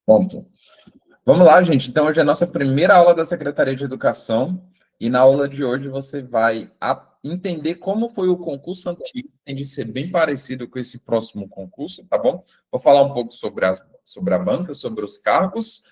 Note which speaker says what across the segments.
Speaker 1: Ponto. Vamos lá, gente. Então, hoje é a nossa primeira aula da Secretaria de Educação. E na aula de hoje você vai entender como foi o concurso anterior, tem de ser bem parecido com esse próximo concurso, tá bom? Vou falar um pouco sobre a banca, sobre os cargos.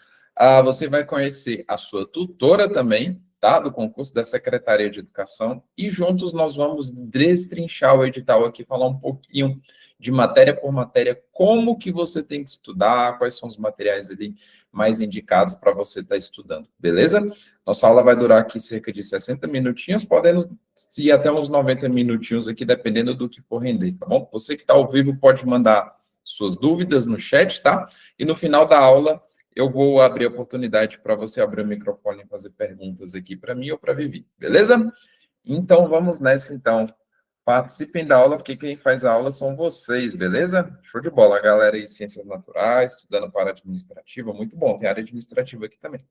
Speaker 1: Você vai conhecer a sua tutora também, tá? Do concurso da Secretaria de Educação. E juntos nós vamos destrinchar o edital aqui, falar um pouquinho de matéria por matéria, como que você tem que estudar, quais são os materiais ali mais indicados para você estar estudando, beleza? Nossa aula vai durar aqui cerca de 60 minutinhos, podendo ir até uns 90 minutinhos aqui, dependendo do que for render, tá bom? Você que está ao vivo pode mandar suas dúvidas no chat, tá? E no final da aula, eu vou abrir a oportunidade para você abrir o microfone e fazer perguntas aqui para mim ou para a Vivi, beleza? Então, vamos nessa, então. Participem da aula, porque quem faz a aula são vocês, beleza? Show de bola, a galera aí, Ciências Naturais, estudando para administrativa, muito bom, tem área administrativa aqui também.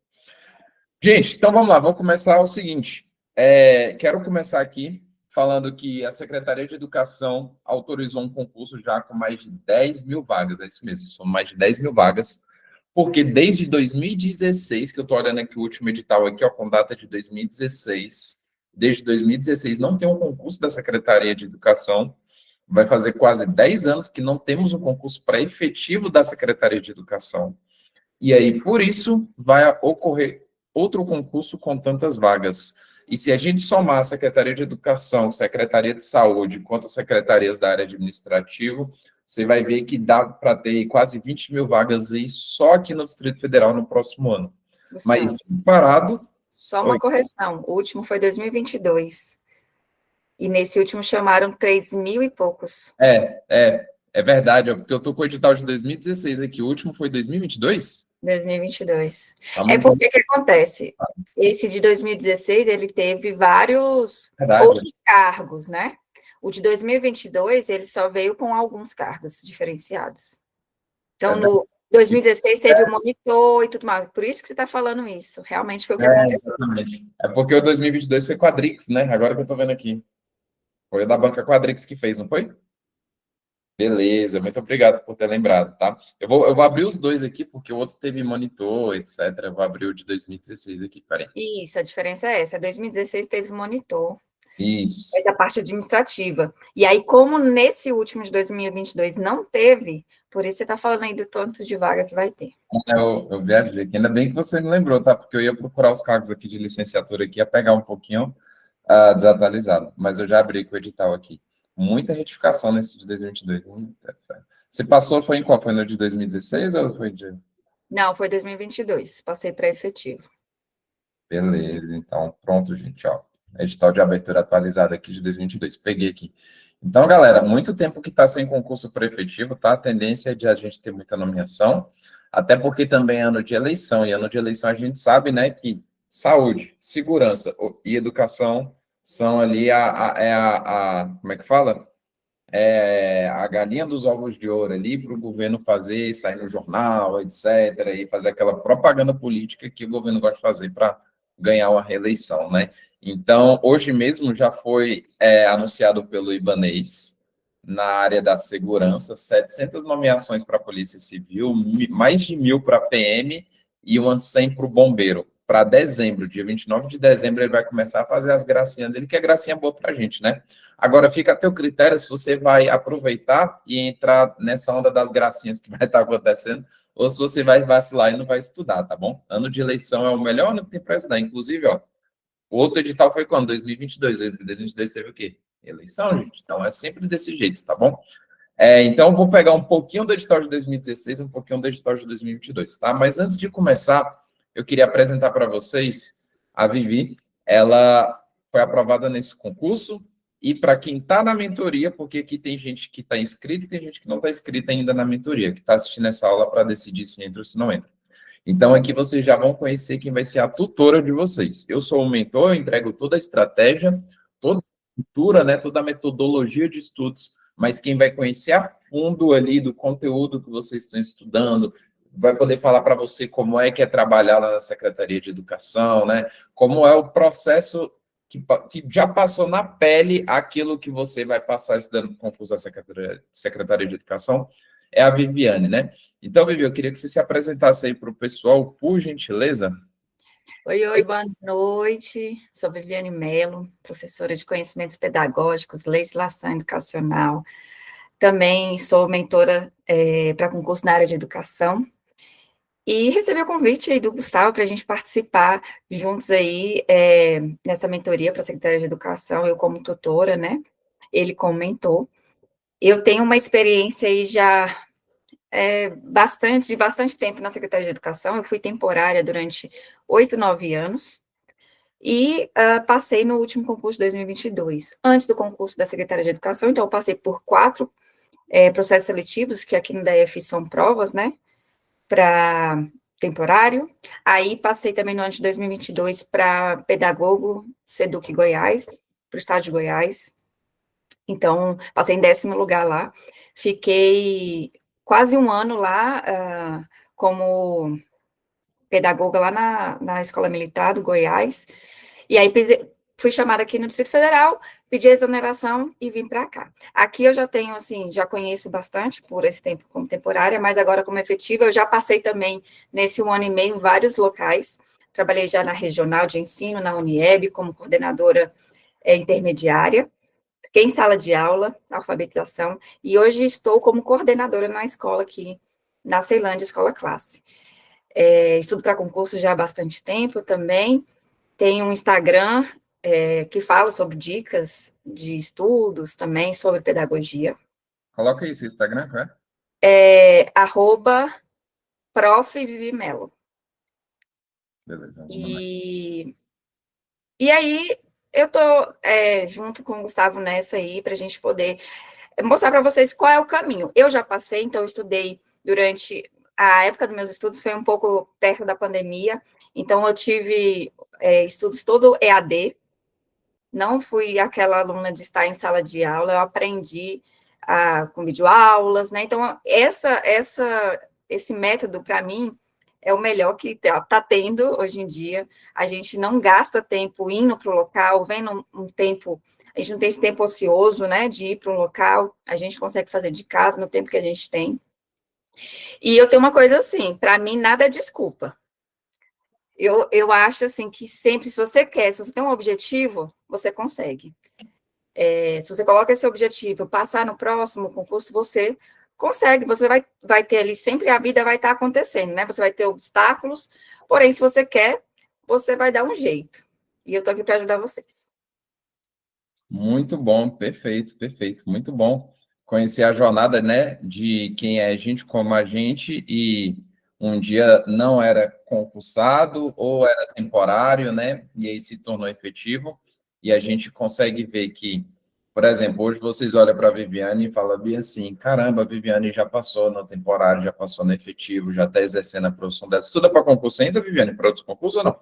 Speaker 1: Gente, então vamos lá, vamos começar o seguinte, quero começar aqui falando que a Secretaria de Educação autorizou um concurso já com mais de 10 mil vagas, é isso mesmo, são mais de 10 mil vagas, porque desde 2016, que eu estou olhando aqui o último edital aqui, ó, com data de 2016, desde 2016 não tem um concurso da Secretaria de Educação, vai fazer quase 10 anos que não temos um concurso para efetivo da Secretaria de Educação. E aí, por isso, vai ocorrer outro concurso com tantas vagas. E se a gente somar a Secretaria de Educação, Secretaria de Saúde, quanto as secretarias da área administrativa, você vai ver que dá para ter quase 20 mil vagas aí só aqui no Distrito Federal no próximo ano.
Speaker 2: Gustavo,
Speaker 1: mas disparado...
Speaker 2: Só uma correção, o último foi 2022. E nesse último chamaram 3 mil e poucos.
Speaker 1: É verdade, porque eu tô com o edital de 2016 aqui, o último foi 2022?
Speaker 2: 2022.
Speaker 1: Tá
Speaker 2: É porque o que acontece? Esse de 2016, ele teve vários outros cargos, né? O de 2022, ele só veio com alguns cargos diferenciados. Então, no 2016 teve o monitor e tudo mais. Por isso que você está falando isso. Realmente foi o que aconteceu.
Speaker 1: Exatamente. É porque o 2022 foi Quadrix, né? Agora que eu tô vendo aqui. Foi o da banca Quadrix que fez, não foi? Beleza, muito obrigado por ter lembrado, tá? Eu vou abrir os dois aqui, porque o outro teve monitor, etc. Eu vou abrir o de 2016 aqui, peraí.
Speaker 2: Isso, a diferença é essa. 2016 teve monitor.
Speaker 1: Isso.
Speaker 2: Essa parte administrativa. E aí, como nesse último de 2022 não teve, por isso você está falando aí do tanto de vaga que vai ter.
Speaker 1: Eu viajei aqui. Ainda bem que você me lembrou, tá? Porque eu ia procurar os cargos aqui de licenciatura aqui, ia pegar um pouquinho desatualizado. Mas eu já abri com o edital aqui. Muita retificação nesse de 2022. Você passou, foi em qual? Foi no de 2016 ou foi de...
Speaker 2: Não, foi 2022. Passei para efetivo.
Speaker 1: Beleza, então, pronto, gente, ó. Edital de abertura atualizado aqui de 2022. Peguei aqui. Então, galera, muito tempo que está sem concurso para efetivo, tá? A tendência é de a gente ter muita nomeação, até porque também é ano de eleição, e ano de eleição a gente sabe, né, que saúde, segurança e educação são ali como é que fala? A galinha dos ovos de ouro ali para o governo fazer, sair no jornal, etc., e fazer aquela propaganda política que o governo gosta de fazer para ganhar uma reeleição, né? Então, hoje mesmo já foi anunciado pelo Ibanez, na área da segurança, 700 nomeações para a Polícia Civil, mais de 1.000 para a PM e umas 100 para o Bombeiro. Para dezembro, dia 29 de dezembro, ele vai começar a fazer as gracinhas dele, que é gracinha boa para a gente, né? Agora, fica a teu critério se você vai aproveitar e entrar nessa onda das gracinhas que vai estar acontecendo, ou se você vai vacilar e não vai estudar, tá bom? Ano de eleição é o melhor ano que tem para estudar. Inclusive, ó, o outro edital foi quando? 2022. 2022 teve o quê? Eleição, gente. Então, é sempre desse jeito, tá bom? Então, vou pegar um pouquinho do edital de 2016 e um pouquinho do edital de 2022, tá? Mas antes de começar, eu queria apresentar para vocês a Vivi. Ela foi aprovada nesse concurso, e para quem está na mentoria, porque aqui tem gente que está inscrita e tem gente que não está inscrita ainda na mentoria, que está assistindo essa aula para decidir se entra ou se não entra. Então, aqui vocês já vão conhecer quem vai ser a tutora de vocês. Eu sou o mentor, eu entrego toda a estratégia, toda a cultura, né, toda a metodologia de estudos, mas quem vai conhecer a fundo ali do conteúdo que vocês estão estudando, vai poder falar para você como é que é trabalhar lá na Secretaria de Educação, né, como é o processo que já passou na pele aquilo que você vai passar estudando concurso da Secretaria de Educação. é a Viviane, né? Então, Vivi, eu queria que você se apresentasse aí para o pessoal, por gentileza.
Speaker 2: Oi, boa noite. Sou Viviane Mello, professora de Conhecimentos Pedagógicos, Legislação Educacional. Também sou mentora para concurso na área de educação. E recebi o convite aí do Gustavo para a gente participar juntos aí nessa mentoria para a Secretaria de Educação, eu como tutora, né? Ele como mentor. Eu tenho uma experiência aí já de bastante tempo na Secretaria de Educação. Eu fui temporária durante 8, 9 anos e passei no último concurso de 2022. Antes do concurso da Secretaria de Educação, então eu passei por 4 processos seletivos, que aqui no DF são provas, né, para temporário. Aí passei também no ano de 2022 para pedagogo Seduc Goiás, para o estado de Goiás. Então, passei em 10º lugar lá. Fiquei quase um ano lá como pedagoga lá na Escola Militar do Goiás. E aí fui chamada aqui no Distrito Federal, pedi exoneração e vim para cá. Aqui eu já tenho, assim, já conheço bastante por esse tempo como temporária, mas agora como efetiva, eu já passei também nesse 1 ano e meio em vários locais. Trabalhei já na regional de ensino, na Unieb, como coordenadora intermediária. Fiquei em sala de aula, alfabetização, e hoje estou como coordenadora na escola aqui, na Ceilândia Escola Classe. Estudo para concurso já há bastante tempo também. Tenho um Instagram que fala sobre dicas de estudos também, sobre pedagogia.
Speaker 1: Coloca aí seu Instagram, qual é?
Speaker 2: @profvivimelo.
Speaker 1: Beleza.
Speaker 2: E aí, eu tô junto com o Gustavo nessa aí, para a gente poder mostrar para vocês qual é o caminho. Eu já passei, então eu estudei durante... A época dos meus estudos foi um pouco perto da pandemia, então eu tive estudos todo EAD, não fui aquela aluna de estar em sala de aula, eu aprendi com videoaulas, né? Então, esse método, para mim, é o melhor que está tendo hoje em dia. A gente não gasta tempo indo para o local, vendo um tempo, a gente não tem esse tempo ocioso, né, de ir para um local, a gente consegue fazer de casa no tempo que a gente tem. E eu tenho uma coisa assim, para mim, nada é desculpa. Eu acho, assim, que sempre, se você quer, se você tem um objetivo, você consegue. Se você coloca esse objetivo, passar no próximo concurso, você consegue, você vai ter ali, sempre a vida vai estar acontecendo, né? Você vai ter obstáculos, porém, se você quer, você vai dar um jeito. E eu estou aqui para ajudar vocês.
Speaker 1: Muito bom, perfeito, perfeito, muito bom conhecer a jornada, né, de quem é gente como a gente e um dia não era concursado ou era temporário, né, e aí se tornou efetivo, e a gente consegue ver que, por exemplo, hoje vocês olham para a Viviane e falam bem assim, caramba, a Viviane já passou no temporário, já passou no efetivo, já está exercendo a profissão dela. Estuda para concurso ainda, Viviane, para outros concursos ou não?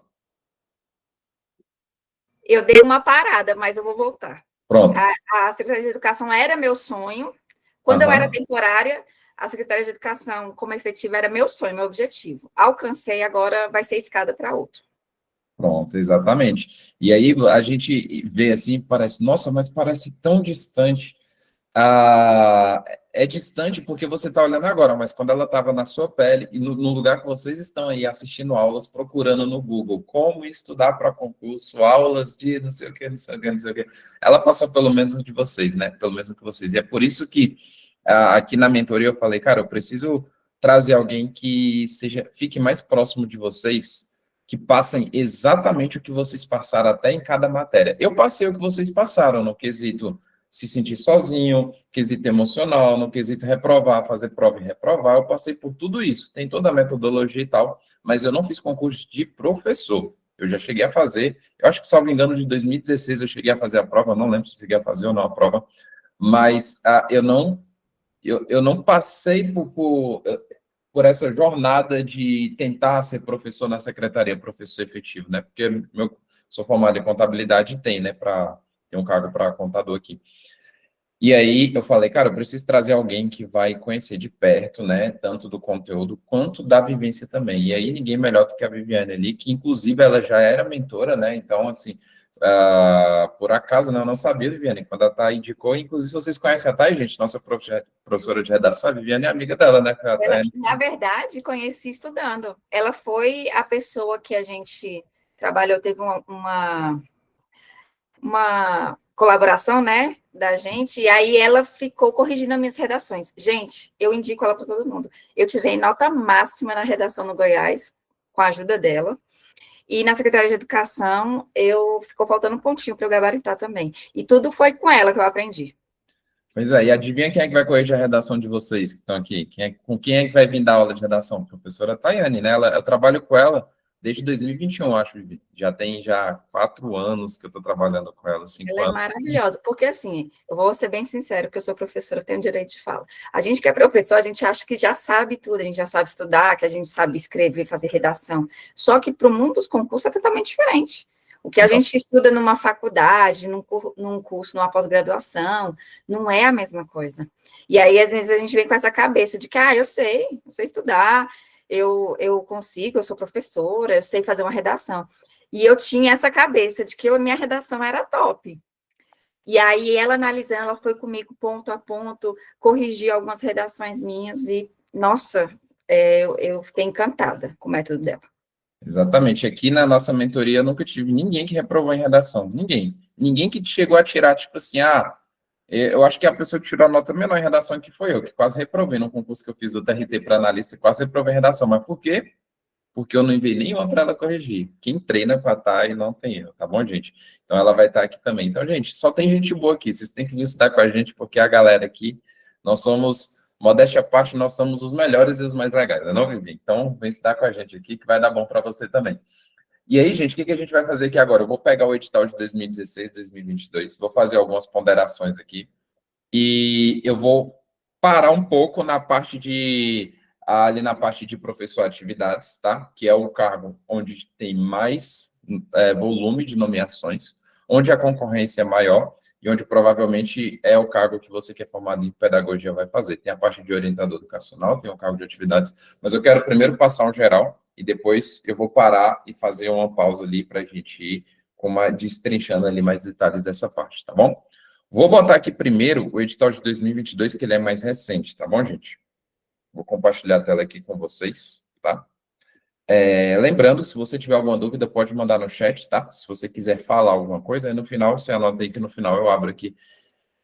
Speaker 2: Eu dei uma parada, mas eu vou voltar.
Speaker 1: Pronto.
Speaker 2: A Secretaria de Educação era meu sonho. Quando eu era temporária, a Secretaria de Educação, como efetiva, era meu sonho, meu objetivo. Alcancei, agora vai ser escada para outro.
Speaker 1: Pronto, exatamente. E aí a gente vê assim, parece, nossa, mas parece tão distante. É distante porque você está olhando agora, mas quando ela estava na sua pele e no lugar que vocês estão aí assistindo aulas, procurando no Google como estudar para concurso, aulas de não sei o que, não sei o que, não sei o que, ela passou pelo mesmo de vocês, né? Pelo mesmo que vocês. E é por isso que aqui na mentoria eu falei, cara, eu preciso trazer alguém que fique mais próximo de vocês, que passem exatamente o que vocês passaram até em cada matéria. Eu passei o que vocês passaram no quesito se sentir sozinho, quesito emocional, no quesito reprovar, fazer prova e reprovar, eu passei por tudo isso. Tem toda a metodologia e tal, mas eu não fiz concurso de professor. Eu já cheguei a fazer, eu acho que, salvo engano, de 2016 eu cheguei a fazer a prova, não lembro se cheguei a fazer ou não a prova, mas eu não passei por essa jornada de tentar ser professor na secretaria, professor efetivo, né? Porque sou formado em contabilidade e tem, né? Tem um cargo para contador aqui. E aí eu falei, cara, eu preciso trazer alguém que vai conhecer de perto, né? Tanto do conteúdo quanto da vivência também. E aí ninguém melhor do que a Viviane ali, que inclusive ela já era mentora, né? Então, assim, por acaso, né, eu não sabia, Viviane, quando a Thay indicou, inclusive vocês conhecem a Thay, gente, nossa professora de redação, a Viviane é amiga dela, né?
Speaker 2: Na verdade, conheci estudando. Ela foi a pessoa que a gente trabalhou, teve uma colaboração, né, da gente, e aí ela ficou corrigindo as minhas redações. Gente, eu indico ela para todo mundo. Eu tirei nota máxima na redação no Goiás, com a ajuda dela, e na Secretaria de Educação, ficou faltando um pontinho para eu gabaritar também. E tudo foi com ela que eu aprendi.
Speaker 1: Pois é, e adivinha quem é que vai corrigir a redação de vocês que estão aqui? Com quem é que vai vir dar aula de redação? Professora Tayane, né? Eu trabalho com ela desde 2021, acho, Vivi. Já tem 4 anos que eu estou trabalhando com ela, 5
Speaker 2: Ela é
Speaker 1: anos.
Speaker 2: maravilhosa, porque assim, eu vou ser bem sincera, porque eu sou professora, eu tenho direito de fala. A gente que é professor, a gente acha que já sabe tudo, a gente já sabe estudar, que a gente sabe escrever, fazer redação. Só que para o mundo dos concursos é totalmente diferente. O que a gente estuda numa faculdade, num curso, numa pós-graduação, não é a mesma coisa. E aí, às vezes, a gente vem com essa cabeça de que, eu sei estudar, eu consigo, eu sou professora, eu sei fazer uma redação. E eu tinha essa cabeça de que a minha redação era top. E aí, ela analisando, ela foi comigo ponto a ponto, corrigiu algumas redações minhas e, nossa, eu fiquei encantada com o método dela.
Speaker 1: Exatamente. Aqui na nossa mentoria eu nunca tive ninguém que reprovou em redação. Ninguém. Ninguém que chegou a tirar, tipo assim, eu acho que a pessoa que tirou a nota menor em redação aqui foi eu, que quase reprovei no concurso que eu fiz do TRT para analista, quase reprovei em redação. Mas por quê? Porque eu não enviei nenhuma para ela corrigir. Quem treina com a Thay não tem erro, tá bom, gente? Então ela vai estar aqui também. Então, gente, só tem gente boa aqui. Vocês têm que vir estudar com a gente, porque a galera aqui, nós somos, modéstia à parte, nós somos os melhores e os mais legais, não, Vivi? Então, vem estudar com a gente aqui, que vai dar bom para você também. E aí, gente, o que a gente vai fazer aqui agora? Eu vou pegar o edital de 2016, 2022, vou fazer algumas ponderações aqui, e eu vou parar um pouco ali na parte de professor atividades, tá? Que é o cargo onde tem mais volume de nomeações, onde a concorrência é maior e onde provavelmente é o cargo que você que é formado em pedagogia vai fazer. Tem a parte de orientador educacional, tem o cargo de atividades, mas eu quero primeiro passar um geral e depois eu vou parar e fazer uma pausa ali para a gente ir destrinchando ali mais detalhes dessa parte, tá bom? Vou botar aqui primeiro o edital de 2022, que ele é mais recente, tá bom, gente? Vou compartilhar a tela aqui com vocês, tá? Lembrando, se você tiver alguma dúvida, pode mandar no chat, tá? Se você quiser falar alguma coisa, aí no final, você anota aí que no final eu abro aqui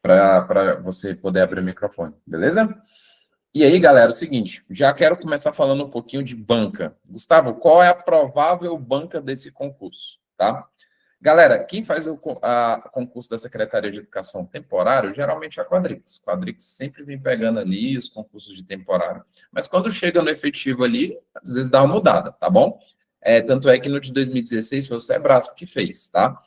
Speaker 1: para você poder abrir o microfone, beleza? E aí, galera, é o seguinte, já quero começar falando um pouquinho de banca. Gustavo, qual é a provável banca desse concurso, tá? Galera, quem faz o concurso da Secretaria de Educação temporário, geralmente é a Quadrix. Quadrix sempre vem pegando ali os concursos de temporário. Mas quando chega no efetivo ali, às vezes dá uma mudada, tá bom? Tanto é que no de 2016 foi o Sebrasp que fez, tá?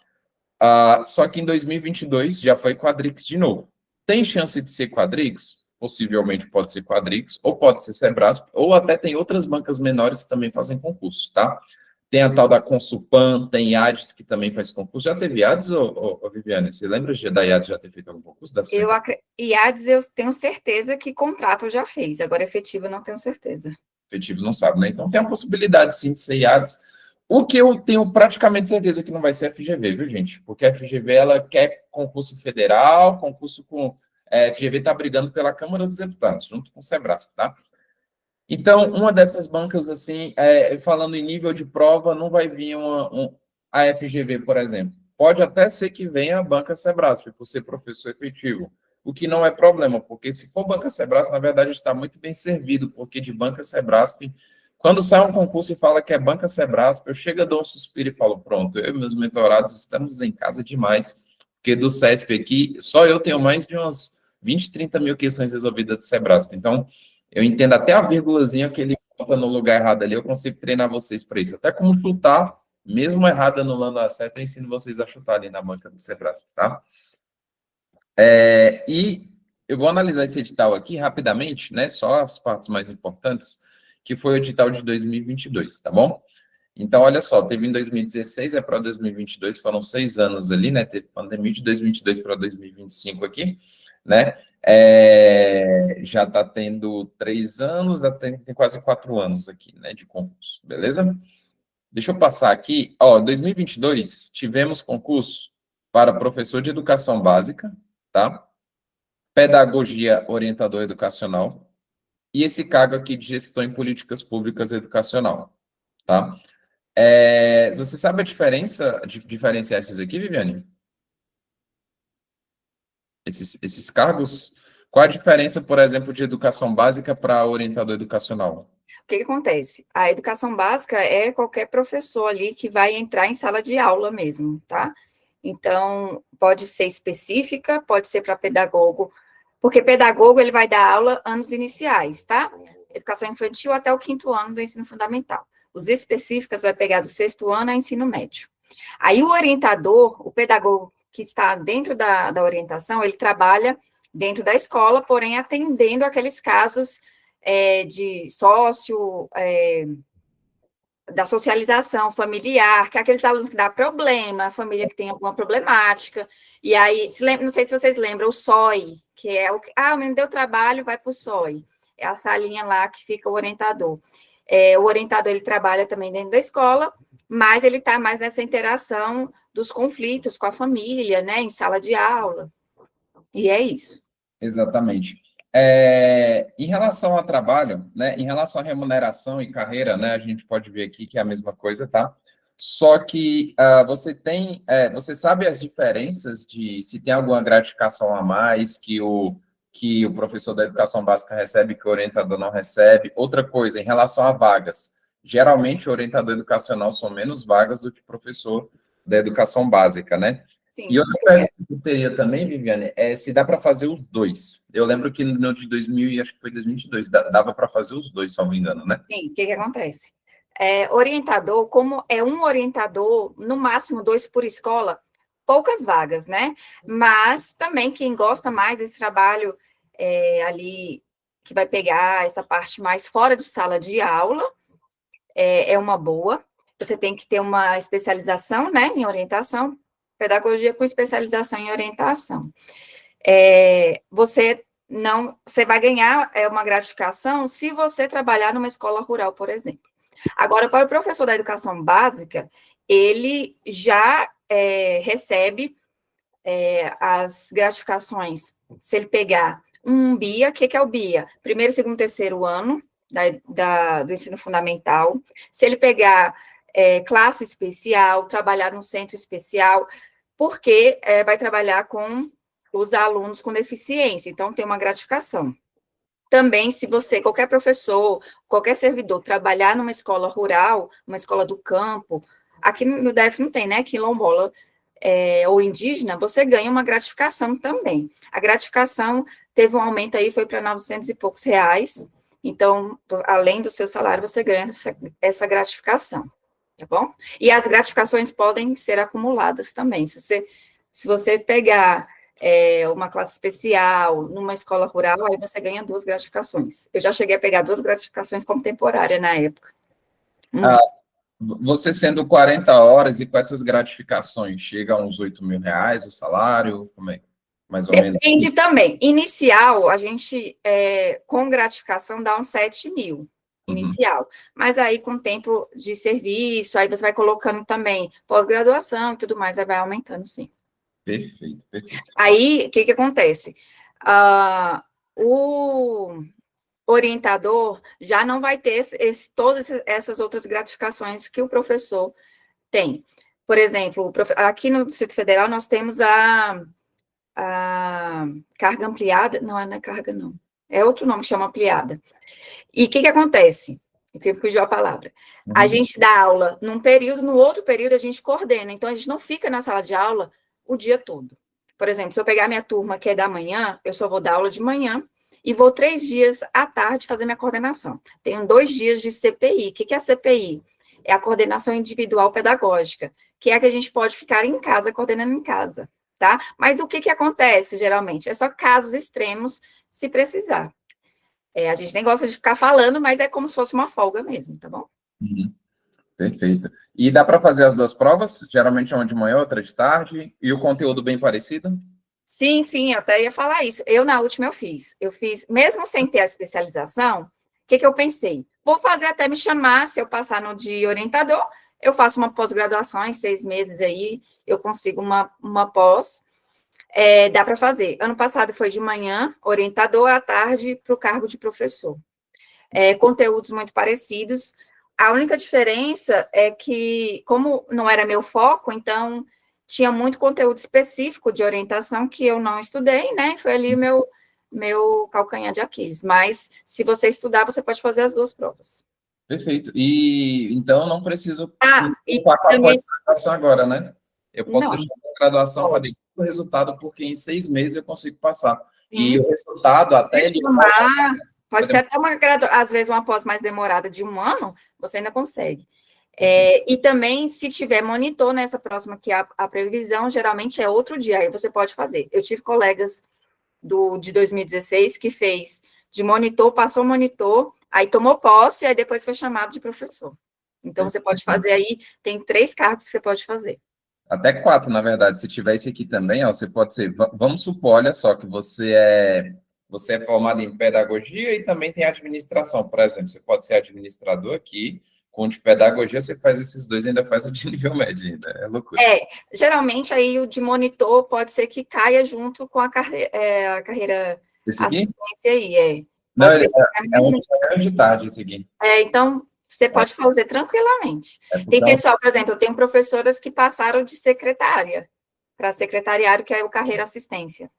Speaker 1: Só que em 2022 já foi Quadrix de novo. Tem chance de ser Quadrix? Possivelmente pode ser Quadrix, ou pode ser Sebrasp, ou até tem outras bancas menores que também fazem concursos, tá? Tem a tal da Consulpan, tem IADES, que também faz concurso. Já teve IADES, Viviane? Você lembra da IADES já ter feito algum concurso?
Speaker 2: IADES eu tenho certeza que contrato já fez, agora efetivo eu não tenho certeza.
Speaker 1: Efetivo não sabe, né? Então tem a possibilidade, sim, de ser IADES. O que eu tenho praticamente certeza que não vai ser a FGV, viu, gente? Porque a FGV, ela quer concurso federal, concurso com... A FGV está brigando pela Câmara dos Deputados, junto com o Sebrasp, tá? Então, uma dessas bancas, assim, falando em nível de prova, não vai vir a FGV, por exemplo. Pode até ser que venha a banca Sebrasp, por ser professor efetivo, o que não é problema, porque se for banca Sebrasp, na verdade, está muito bem servido, porque de banca Sebrasp, quando sai um concurso e fala que é banca Sebrasp, eu chego a dar um suspiro e falo, pronto, eu e meus mentorados estamos em casa demais, porque do CESP aqui, só eu tenho mais de umas 20, 30 mil questões resolvidas de Sebrasp. Então, eu entendo até a vírgulazinha que ele bota no lugar errado ali, eu consigo treinar vocês para isso. Até como chutar, mesmo errado anulando a seta, eu ensino vocês a chutar ali na banca do Sebrasp, tá? E eu vou analisar esse edital aqui rapidamente, né? Só as partes mais importantes, que foi o edital de 2022, tá bom? Então, olha só, teve em 2016, para 2022, foram 6 anos ali, né? Teve pandemia de 2022 para 2025 aqui, né? Já está tendo 3 anos, tem quase 4 anos aqui, né, de concurso, beleza? Deixa eu passar aqui. Ó, em 2022, tivemos concurso para professor de educação básica, tá? Pedagogia orientador educacional e esse cargo aqui de gestão em políticas públicas educacional, tá? Você sabe a diferença, diferenciar esses aqui, Viviane? Esses cargos? Qual a diferença, por exemplo, de educação básica para orientador educacional?
Speaker 2: O que acontece? A educação básica é qualquer professor ali que vai entrar em sala de aula mesmo, tá? Então, pode ser específica, pode ser para pedagogo, porque pedagogo ele vai dar aula anos iniciais, tá? Educação infantil até o 5º ano do ensino fundamental. Os específicas vai pegar do 6º ano ao ensino médio. Aí o orientador, o pedagogo que está dentro da orientação, ele trabalha dentro da escola, porém atendendo aqueles casos de da socialização familiar, que é aqueles alunos que dá problema, a família que tem alguma problemática, e aí, não sei se vocês lembram, o SOI, que é o menino deu trabalho, vai para o SOI, é a salinha lá que fica o orientador. O orientador, ele trabalha também dentro da escola, mas ele está mais nessa interação dos conflitos com a família, né, em sala de aula, e é isso.
Speaker 1: Exatamente. Em relação ao trabalho, né, em relação à remuneração e carreira, né, a gente pode ver aqui que é a mesma coisa, tá? Só que você sabe as diferenças de se tem alguma gratificação a mais que o professor da educação básica recebe, que o orientador não recebe. Outra coisa, em relação a vagas, geralmente o orientador educacional são menos vagas do que o professor da educação básica, né?
Speaker 2: Sim.
Speaker 1: E outra pergunta que eu teria também, Viviane, é se dá para fazer os dois. Eu lembro que no de 2000, e acho que foi 2022, dava para fazer os dois, se não me engano, né?
Speaker 2: Sim, o que acontece? Orientador, como é um orientador, no máximo 2 por escola, poucas vagas, né? Mas também quem gosta mais desse trabalho ali, que vai pegar essa parte mais fora de sala de aula, é uma boa. Você tem que ter uma especialização, né, em orientação, pedagogia com especialização em orientação. Você vai ganhar uma gratificação se você trabalhar numa escola rural, por exemplo. Agora, para o professor da educação básica, ele já recebe as gratificações, se ele pegar um BIA. O que é o BIA? 1º, 2º, 3º ano do ensino fundamental. Se ele pegar classe especial, trabalhar num centro especial, porque vai trabalhar com os alunos com deficiência, então tem uma gratificação. Também, se qualquer professor, qualquer servidor, trabalhar numa escola rural, uma escola do campo, aqui no DF não tem, né, quilombola ou indígena, você ganha uma gratificação também. A gratificação teve um aumento aí, foi para 900 e poucos reais, então, além do seu salário, você ganha essa gratificação, tá bom? E as gratificações podem ser acumuladas também, se você pegar uma classe especial, numa escola rural, aí você ganha 2 gratificações. Eu já cheguei a pegar 2 gratificações como temporária na época.
Speaker 1: Você sendo 40 horas e com essas gratificações, chega a uns 8 mil reais o salário? Como é? Mais ou menos.
Speaker 2: Depende também. Inicial, a gente, com gratificação, dá uns 7 mil. Inicial. Mas aí, com tempo de serviço, aí você vai colocando também pós-graduação e tudo mais, aí vai aumentando, sim.
Speaker 1: Perfeito, perfeito.
Speaker 2: Aí, o que acontece? O orientador já não vai ter todas essas outras gratificações que o professor tem. Por exemplo, aqui no Distrito Federal, nós temos a carga ampliada, não é carga, não. É outro nome que chama ampliada. E o que acontece? Porque fugiu a palavra. A gente dá aula num período, no outro período a gente coordena. Então, a gente não fica na sala de aula o dia todo. Por exemplo, se eu pegar minha turma que é da manhã, eu só vou dar aula de manhã e vou 3 dias à tarde fazer minha coordenação. Tenho 2 dias de CPI. O que é a CPI? É a coordenação individual pedagógica, que é a que a gente pode ficar em casa, coordenando em casa, tá? Mas o que acontece, geralmente? É só casos extremos, se precisar. A gente nem gosta de ficar falando, mas é como se fosse uma folga mesmo, tá bom?
Speaker 1: Perfeito. E dá para fazer as 2 provas? Geralmente uma de manhã, outra de tarde, e o conteúdo bem parecido?
Speaker 2: Sim, eu até ia falar isso. Na última, eu fiz, mesmo sem ter a especialização, o que eu pensei? Vou fazer até me chamar, se eu passar no de orientador, eu faço uma pós-graduação em 6 meses aí, eu consigo uma pós, dá para fazer. Ano passado foi de manhã, orientador, à tarde, para o cargo de professor. Conteúdos muito parecidos. A única diferença é que, como não era meu foco, então tinha muito conteúdo específico de orientação que eu não estudei, né? Foi ali meu calcanhar de Aquiles. Mas, se você estudar, você pode fazer as 2 provas.
Speaker 1: Perfeito. E então não preciso me
Speaker 2: E
Speaker 1: preocupar com a
Speaker 2: também...
Speaker 1: pós-graduação agora, né? Eu posso
Speaker 2: Não,
Speaker 1: deixar a graduação para depois do resultado, porque em 6 meses eu consigo passar. E o resultado, até ele...
Speaker 2: Pode ser até às vezes uma pós mais demorada de 1 ano, você ainda consegue. E também, se tiver monitor nessa próxima, que a previsão geralmente é outro dia, aí você pode fazer. Eu tive colegas de 2016 que fez de monitor, passou monitor, aí tomou posse, aí depois foi chamado de professor. Então, você pode fazer aí, tem 3 cargos que você pode fazer.
Speaker 1: Até 4, na verdade. Se tiver esse aqui também, ó, você pode ser... Vamos supor, olha só, que você é formado em pedagogia e também tem administração, por exemplo. Você pode ser administrador aqui, com de pedagogia, você faz esses 2 e ainda faz o de nível médio ainda. É loucura.
Speaker 2: Geralmente aí o de monitor pode ser que caia junto com a carreira
Speaker 1: Esse aqui?
Speaker 2: assistência aí,
Speaker 1: Não, é um de tarde esse aqui.
Speaker 2: Então, você pode fazer tranquilamente. Tem pessoal, por exemplo, eu tenho professoras que passaram de secretária para secretariado, que é o carreira assistência.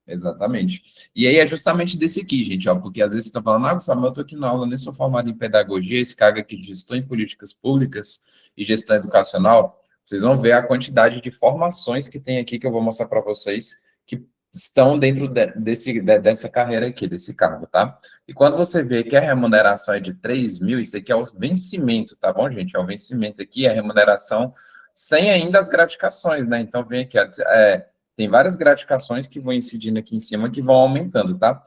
Speaker 1: Exatamente. E aí é justamente desse aqui, gente, ó, porque às vezes você está falando, Gustavo, eu estou aqui na aula, nem sou formado em pedagogia, esse cargo aqui de gestão em políticas públicas e gestão educacional, vocês vão ver a quantidade de formações que tem aqui, que eu vou mostrar para vocês, que estão dentro dessa carreira aqui, desse cargo, tá? E quando você vê que a remuneração é de 3 mil, isso aqui é o vencimento, tá bom, gente? É o vencimento aqui, a remuneração sem ainda as gratificações, né? Então, vem aqui, tem várias gratificações que vão incidindo aqui em cima, que vão aumentando, tá?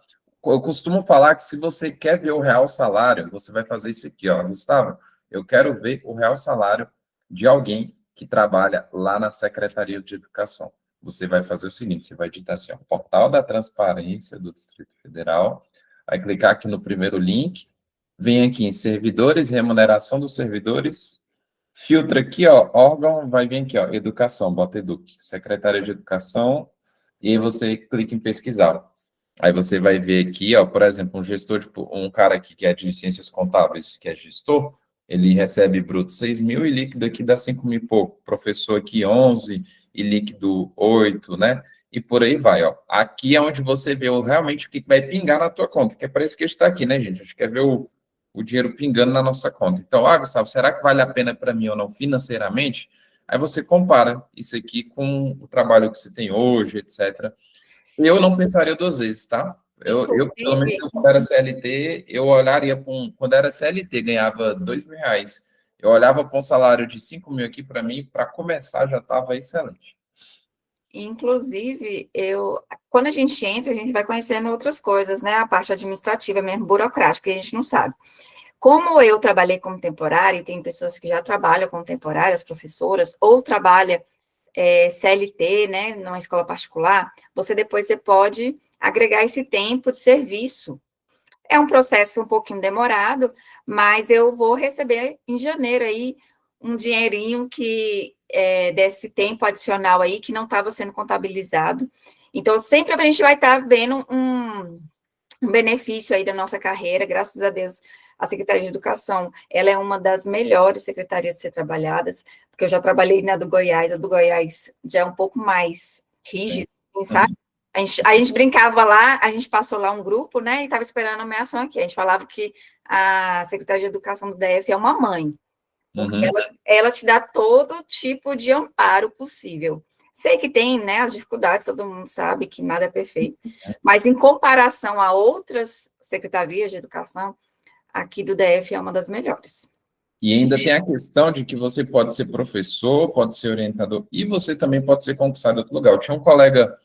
Speaker 1: Eu costumo falar que se você quer ver o real salário, você vai fazer isso aqui, ó, Gustavo, eu quero ver o real salário de alguém que trabalha lá na Secretaria de Educação. Você vai fazer o seguinte, você vai digitar assim, ó, Portal da Transparência do Distrito Federal, vai clicar aqui no primeiro link, vem aqui em servidores, remuneração dos servidores, filtra aqui, ó, órgão, vai vir aqui, ó, educação, bota Educ, Secretaria de Educação, e aí você clica em pesquisar. Aí você vai ver aqui, ó, por exemplo, um gestor, tipo, um cara aqui que é de ciências contábeis, que é gestor, ele recebe bruto 6 mil e líquido aqui dá 5 mil e pouco. Professor aqui 11 e líquido 8, né? E por aí vai, ó. Aqui é onde você vê realmente o que vai pingar na tua conta, que é para isso que está aqui, né, gente? A gente quer ver o dinheiro pingando na nossa conta. Então, Gustavo, será que vale a pena para mim ou não financeiramente? Aí você compara isso aqui com o trabalho que você tem hoje, etc. Eu não pensaria 2 vezes, tá? Eu pelo menos, quando era CLT, eu olharia para quando era CLT, ganhava 2 mil reais. Eu olhava para um salário de 5 mil aqui, para mim, para começar, já estava excelente.
Speaker 2: Inclusive, quando a gente entra, a gente vai conhecendo outras coisas, né? A parte administrativa mesmo, burocrática, que a gente não sabe. Como eu trabalhei como temporária, e tem pessoas que já trabalham como temporárias, professoras, ou trabalha CLT, né, numa escola particular, você pode agregar esse tempo de serviço. É um processo um pouquinho demorado, mas eu vou receber em janeiro aí um dinheirinho desse tempo adicional aí que não estava sendo contabilizado. Então, sempre a gente vai estar vendo um benefício aí da nossa carreira, graças a Deus. A Secretaria de Educação, ela é uma das melhores secretarias de ser trabalhadas, porque eu já trabalhei na do Goiás, a do Goiás já é um pouco mais rígida, sabe? A gente brincava lá, a gente passou lá um grupo, né, e estava esperando a nomeação aqui. A gente falava que a Secretaria de Educação do DF é uma mãe, porque ela te dá todo tipo de amparo possível. Sei que tem, né, as dificuldades, todo mundo sabe que nada é perfeito, mas em comparação a outras secretarias de educação, aqui do DF é uma das melhores.
Speaker 1: E ainda tem a questão de que você pode ser professor, pode ser orientador, e você também pode ser concursado em outro lugar. Eu tinha um colega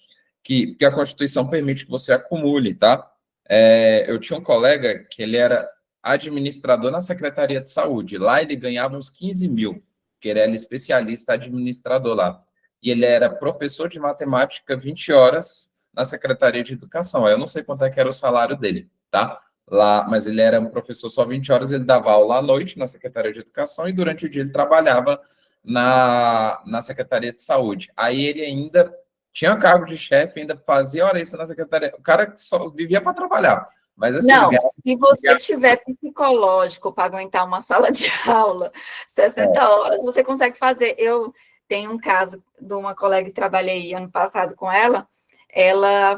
Speaker 1: que a Constituição permite que você acumule, tá? Eu tinha um colega que ele era administrador na Secretaria de Saúde. Lá ele ganhava uns 15 mil, que ele era especialista administrador lá. E ele era professor de matemática 20 horas na Secretaria de Educação. Eu não sei quanto é que era o salário dele, tá? lá, mas ele era um professor só 20 horas, ele dava aula à noite na Secretaria de Educação e durante o dia ele trabalhava na Secretaria de Saúde. Aí ele ainda tinha cargo de chefe, ainda fazia hora isso na Secretaria. O cara só vivia para trabalhar. Mas assim,
Speaker 2: Não, se você tiver psicológico para aguentar uma sala de aula, 60 horas, você consegue fazer. Eu tenho um caso de uma colega que trabalhei ano passado com ela, ela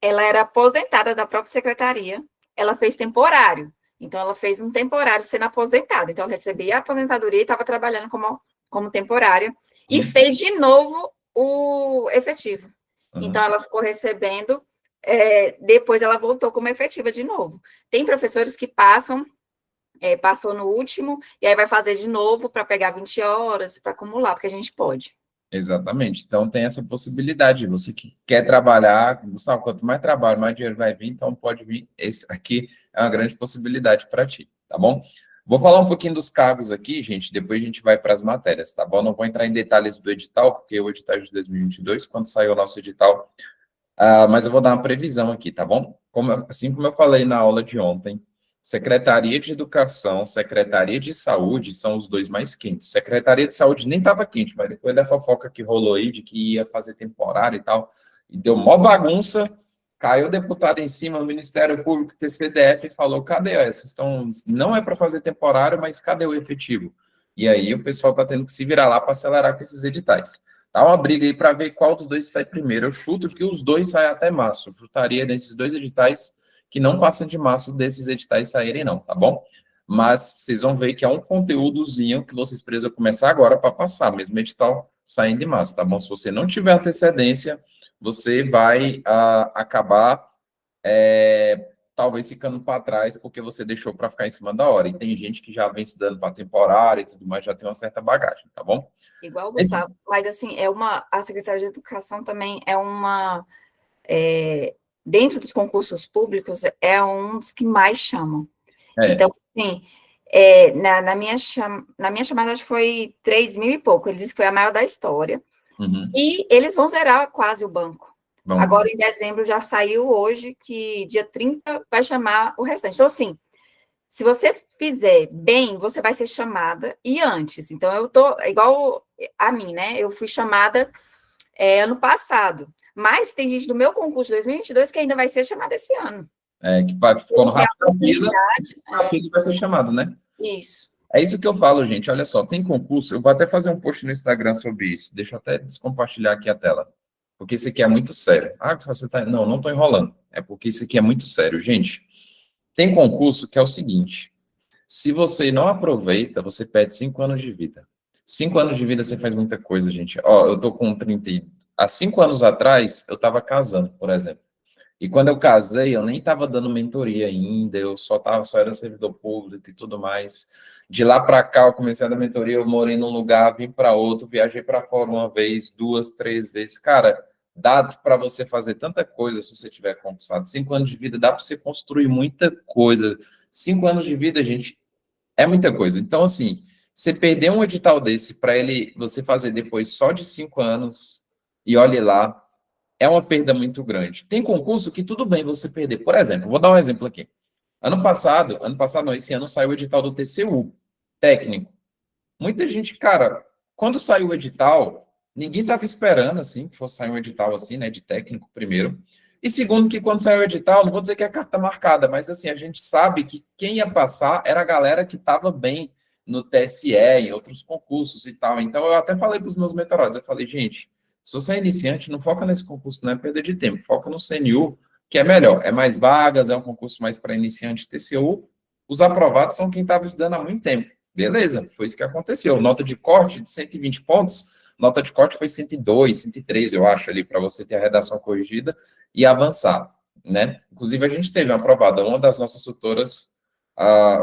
Speaker 2: era aposentada da própria secretaria, ela fez temporário, então ela fez um temporário sendo aposentada, então ela recebia a aposentadoria e estava trabalhando como temporária, e fez de novo o efetivo. Então ela ficou recebendo, depois ela voltou como efetiva de novo. Tem professores que passou no último, e aí vai fazer de novo para pegar 20 horas, para acumular, porque a gente pode.
Speaker 1: Exatamente. Então, tem essa possibilidade. Você que quer trabalhar, Gustavo, quanto mais trabalho, mais dinheiro vai vir, então pode vir. Esse aqui é uma grande possibilidade para ti, tá bom? Vou falar um pouquinho dos cargos aqui, gente, depois a gente vai para as matérias, tá bom? Não vou entrar em detalhes do edital, porque o edital é de 2022, quando saiu o nosso edital, mas eu vou dar uma previsão aqui, tá bom? Assim como eu falei na aula de ontem, Secretaria de Educação, Secretaria de Saúde são os dois mais quentes. Secretaria de Saúde nem estava quente, mas depois da fofoca que rolou aí, de que ia fazer temporário e tal, e deu mó bagunça, caiu o deputado em cima, o Ministério Público, TCDF, falou, cadê essas? Não é para fazer temporário, mas cadê o efetivo? E aí o pessoal está tendo que se virar lá para acelerar com esses editais. Tá uma briga aí para ver qual dos dois sai primeiro. Eu chuto que os dois saem até março. Eu chutaria desses dois editais que não passam de março desses editais saírem, não, tá bom? Mas vocês vão ver que é um conteúdozinho que vocês precisam começar agora para passar, mesmo edital saindo de março, tá bom? Se você não tiver antecedência, você vai acabar talvez ficando para trás porque você deixou para ficar em cima da hora. E tem gente que já vem estudando para temporária e tudo mais, já tem uma certa bagagem, tá bom?
Speaker 2: Igual o Gustavo, mas assim, a Secretaria de Educação também dentro dos concursos públicos, é um dos que mais chamam. Então, assim, na minha chamada, acho que foi 3 mil e pouco, ele disse que foi a maior da história, e eles vão zerar quase o banco. Agora, em dezembro, já saiu hoje que dia 30 vai chamar o restante. Então, assim, se você fizer bem, você vai ser chamada e antes. Então, eu tô igual a mim, né? Eu fui chamada ano passado, mas tem gente do meu concurso de 2022 que ainda vai ser chamada esse ano.
Speaker 1: Que ficou no rápido da fila vai ser chamado, né?
Speaker 2: Isso.
Speaker 1: É isso que eu falo, gente. Olha só, tem concurso, eu vou até fazer um post no Instagram sobre isso. Deixa eu até descompartilhar aqui a tela. Porque isso aqui é muito sério. Você tá... Não estou enrolando. É porque isso aqui é muito sério. Gente, tem concurso que é o seguinte. Se você não aproveita, você perde 5 anos de vida. 5 anos de vida você faz muita coisa, gente. Ó, eu tô com 30... Há 5 anos atrás, eu estava casando, por exemplo. E quando eu casei, eu nem estava dando mentoria ainda, eu só era servidor público e tudo mais. De lá para cá, eu comecei a dar mentoria, eu morei num lugar, vim para outro, viajei para fora uma vez, 2, 3 vezes. Cara, dá para você fazer tanta coisa se você tiver conquistado. 5 anos de vida, dá para você construir muita coisa. 5 anos de vida, gente, é muita coisa. Então, assim, você perder um edital desse para você fazer depois só de 5 anos, e olhe lá, é uma perda muito grande. Tem concurso que tudo bem você perder. Por exemplo, vou dar um exemplo aqui. Ano passado não, esse ano saiu o edital do TCU, técnico. Muita gente, cara, quando saiu o edital, ninguém estava esperando, assim, que fosse sair um edital assim, né, de técnico, primeiro. E segundo, que quando saiu o edital, não vou dizer que é carta marcada, mas assim, a gente sabe que quem ia passar era a galera que estava bem no TSE, em outros concursos e tal. Então, eu até falei para os meus mentorados, eu falei, gente, se você é iniciante, não foca nesse concurso, não é perda de tempo, foca no CNU, que é melhor, é mais vagas, é um concurso mais para iniciante TCU. Os aprovados são quem estava estudando há muito tempo. Beleza, foi isso que aconteceu. Nota de corte de 120 pontos, nota de corte foi 102, 103, eu acho, ali, para você ter a redação corrigida e avançar, né? Inclusive, a gente teve uma aprovada, uma das nossas tutoras,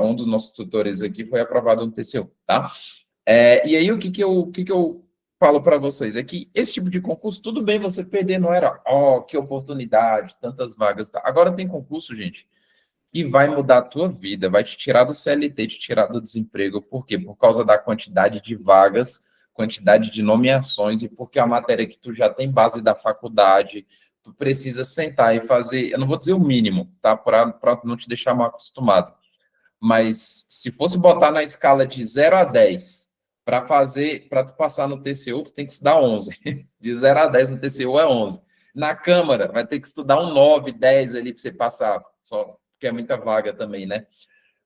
Speaker 1: um dos nossos tutores aqui foi aprovado no TCU, tá? E aí, o que eu falo para vocês é que esse tipo de concurso, tudo bem você perder, não era, que oportunidade, tantas vagas, tá? Agora tem concurso, gente, que vai mudar a tua vida, vai te tirar do CLT, te tirar do desemprego. Por quê? Por causa da quantidade de vagas, quantidade de nomeações, e porque a matéria que tu já tem base da faculdade, tu precisa sentar e fazer, eu não vou dizer o mínimo, tá? Para não te deixar mal acostumado. Mas se fosse botar na escala de 0 a 10, para tu passar no TCU, tu tem que estudar 11. De 0 a 10 no TCU é 11. Na Câmara, vai ter que estudar um 9, 10 ali para você passar, só porque é muita vaga também, né?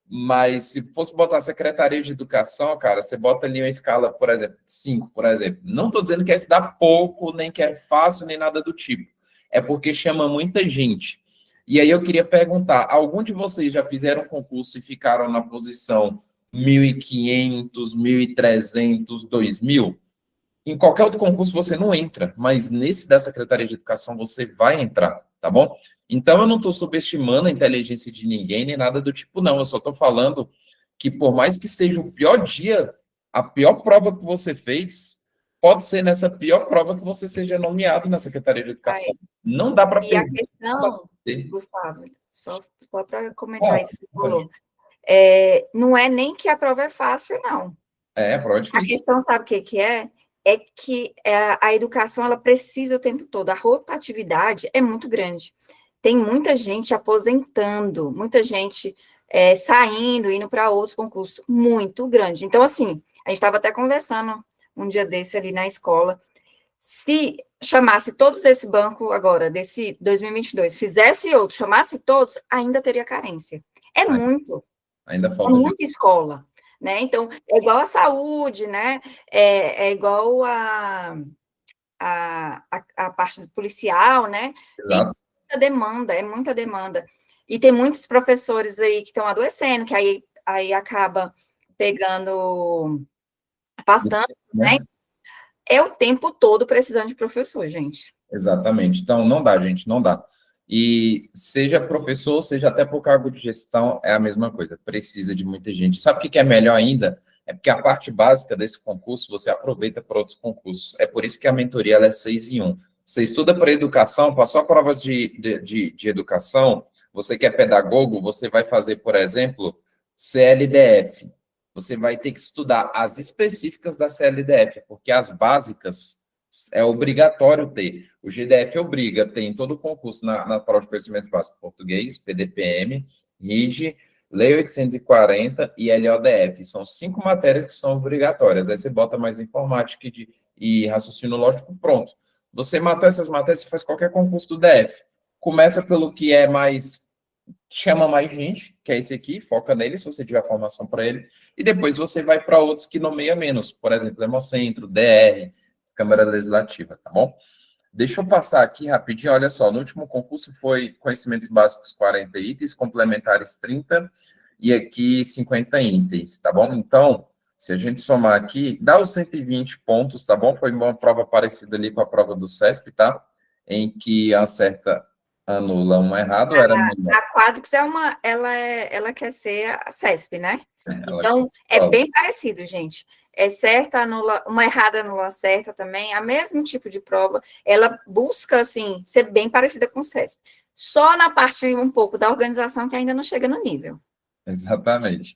Speaker 1: Mas se fosse botar a Secretaria de Educação, cara, você bota ali uma escala, por exemplo, 5, por exemplo. Não estou dizendo que é estudar pouco, nem que é fácil, nem nada do tipo. É porque chama muita gente. E aí eu queria perguntar, algum de vocês já fizeram concurso e ficaram na posição 1.500, 1.300, 2.000? Em qualquer outro concurso você não entra, mas nesse da Secretaria de Educação você vai entrar, tá bom? Então eu não estou subestimando a inteligência de ninguém, nem nada do tipo, não. Eu só estou falando que por mais que seja o pior dia, a pior prova que você fez, pode ser nessa pior prova que você seja nomeado na Secretaria de Educação. Não dá para perder.
Speaker 2: E a questão, Gustavo, só para comentar isso que você falou, não é nem que a prova é fácil, não.
Speaker 1: A prova é difícil.
Speaker 2: A questão, sabe o que é? É que a educação, ela precisa o tempo todo. A rotatividade é muito grande. Tem muita gente aposentando, muita gente saindo, indo para outros concursos, muito grande. Então, assim, a gente estava até conversando um dia desse ali na escola. Se chamasse todos esse banco agora, desse 2022, fizesse outro, chamasse todos, ainda teria carência. É muito.
Speaker 1: Ainda falta.
Speaker 2: É muita escola. Né? Então, é igual a saúde, né? É igual a parte policial, né?
Speaker 1: Exato.
Speaker 2: Tem muita demanda. E tem muitos professores aí que estão adoecendo, que aí acaba pegando, passando, né? É o tempo todo precisando de professor, gente.
Speaker 1: Exatamente. Então, não dá, gente, não dá. E seja professor, seja até por cargo de gestão, é a mesma coisa, precisa de muita gente. Sabe o que é melhor ainda? É porque a parte básica desse concurso você aproveita para outros concursos. É por isso que a mentoria ela é 6 em 1. Você estuda para educação, passou a prova de educação, você que é pedagogo, você vai fazer, por exemplo, CLDF. Você vai ter que estudar as específicas da CLDF, porque as básicas é obrigatório ter. O GDF obriga, tem em todo o concurso, na prova de conhecimentos básicos, português, PDPM, RIG, Lei 840 e LODF. São 5 matérias que são obrigatórias. Aí você bota mais informática e raciocínio lógico, pronto. Você matou essas matérias, você faz qualquer concurso do DF. Começa pelo que é mais... chama mais gente, que é esse aqui, foca nele, se você tiver formação para ele, e depois você vai para outros que nomeia menos, por exemplo, Hemocentro, DR, Câmara Legislativa, tá bom? Deixa eu passar aqui rapidinho, olha só, no último concurso foi conhecimentos básicos 40 itens, complementares 30, e aqui 50 itens, tá bom? Então, se a gente somar aqui, dá os 120 pontos, tá bom? Foi uma prova parecida ali com a prova do CESP, tá? Em que acerta, anula um errado, era
Speaker 2: a Quadrix ela quer ser a CESP, né? Então, bem parecido, gente. É certa, anula, uma errada anula certa também, a mesmo tipo de prova, ela busca, assim, ser bem parecida com o CESP. Só na parte um pouco da organização que ainda não chega no nível.
Speaker 1: Exatamente.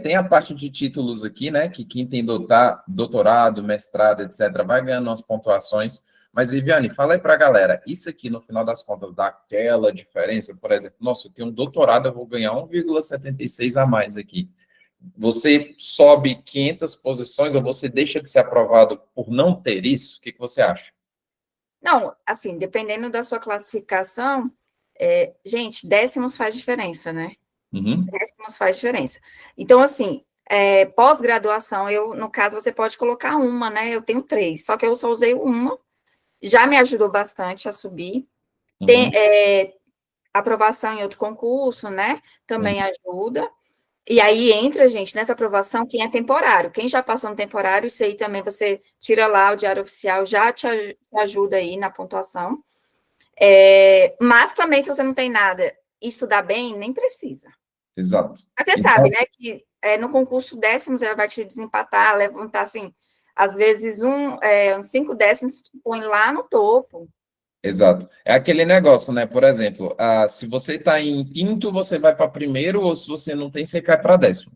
Speaker 1: Tem a parte de títulos aqui, né, que quem tem doutorado, mestrado, etc., vai ganhando umas pontuações. Mas, Viviane, fala aí para a galera, isso aqui, no final das contas, dá aquela diferença? Por exemplo, nossa, eu tenho um doutorado, eu vou ganhar 1,76 a mais aqui. Você sobe 500 posições ou você deixa de ser aprovado por não ter isso? O que você acha?
Speaker 2: Não, assim, dependendo da sua classificação, gente, décimos faz diferença, né?
Speaker 1: Uhum.
Speaker 2: Décimos faz diferença. Então, assim, pós-graduação, no caso, você pode colocar uma, né? Eu tenho 3, só que eu só usei uma, já me ajudou bastante a subir.
Speaker 1: Uhum.
Speaker 2: Tem aprovação em outro concurso, né? Também ajuda. E aí entra, gente, nessa aprovação quem é temporário. Quem já passou no temporário, isso aí também você tira lá o diário oficial, já te ajuda aí na pontuação. Mas também, se você não tem nada e estudar bem, nem precisa.
Speaker 1: Exato.
Speaker 2: Mas você sabe, né, que no concurso décimos ela vai te desempatar, levantar, assim, às vezes uns 5 décimos te põe lá no topo.
Speaker 1: Exato. É aquele negócio, né? Por exemplo, se você está em quinto, você vai para primeiro, ou se você não tem, você cai para 10º.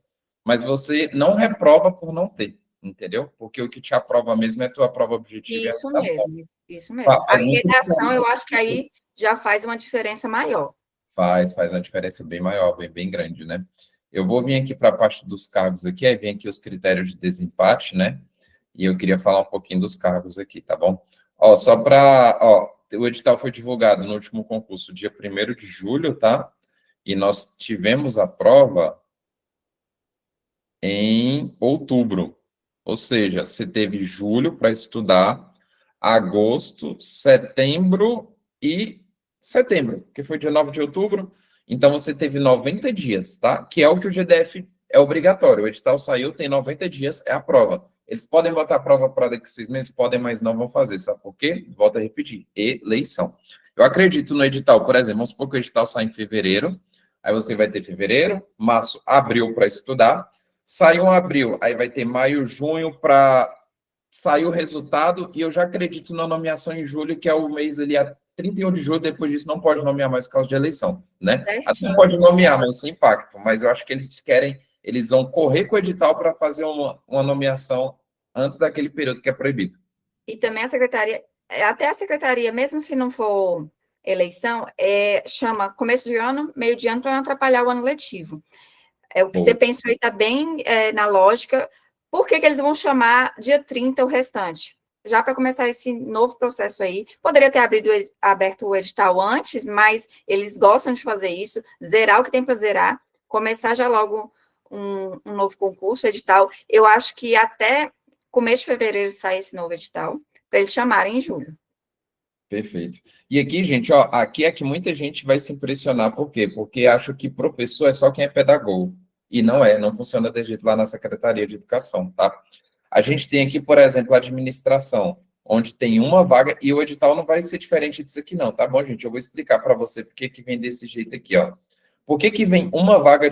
Speaker 1: Mas você não reprova por não ter. entendeu? Porque o que te aprova mesmo é a tua prova objetiva.
Speaker 2: Isso mesmo, isso mesmo. A redação, eu acho que aí já faz uma diferença maior.
Speaker 1: Faz uma diferença bem maior, bem grande, né? Eu vou vir aqui para a parte dos cargos aqui, aí vem aqui os critérios de desempate, né? E eu queria falar um pouquinho dos cargos aqui, tá bom? Ó, só para, o edital foi divulgado no último concurso, dia 1º de julho, tá? E nós tivemos a prova em outubro. Ou seja, você teve julho para estudar, agosto, setembro e setembro, que foi dia 9 de outubro. Então, você teve 90 dias, tá? Que é o que o GDF é obrigatório. O edital saiu, tem 90 dias, é a prova. Eles podem botar a prova para daqui a 6 meses? Podem, mas não vão fazer. Sabe por quê? Volto a repetir. Eleição. Eu acredito no edital, por exemplo, vamos supor que o edital sai em fevereiro, aí você vai ter fevereiro, março, abril para estudar. Saiu em abril, aí vai ter maio, junho para sair o resultado, e eu já acredito na nomeação em julho, que é o mês ali a 31 de julho, depois disso não pode nomear mais por causa de eleição, né? Assim pode nomear, mas sem impacto, mas eu acho que eles vão correr com o edital para fazer uma nomeação antes daquele período que é proibido.
Speaker 2: E também a secretaria, até a secretaria, mesmo se não for eleição, chama começo de ano, meio de ano, para não atrapalhar o ano letivo. O que você pensou aí está bem na lógica. Por que eles vão chamar dia 30 o restante? Já para começar esse novo processo aí. Poderia ter aberto o edital antes, mas eles gostam de fazer isso, zerar o que tem para zerar, começar já logo um novo concurso, edital. Eu acho que até começo de fevereiro sai esse novo edital, para eles chamarem em julho.
Speaker 1: Perfeito. E aqui, gente, ó, aqui é que muita gente vai se impressionar. Por quê? Porque acho que professor é só quem é pedagogo. E não funciona desse jeito lá na Secretaria de Educação, tá? A gente tem aqui, por exemplo, a administração, onde tem uma vaga, e o edital não vai ser diferente disso aqui não, tá bom, gente? Eu vou explicar para você por que vem desse jeito aqui, ó. Por que vem uma vaga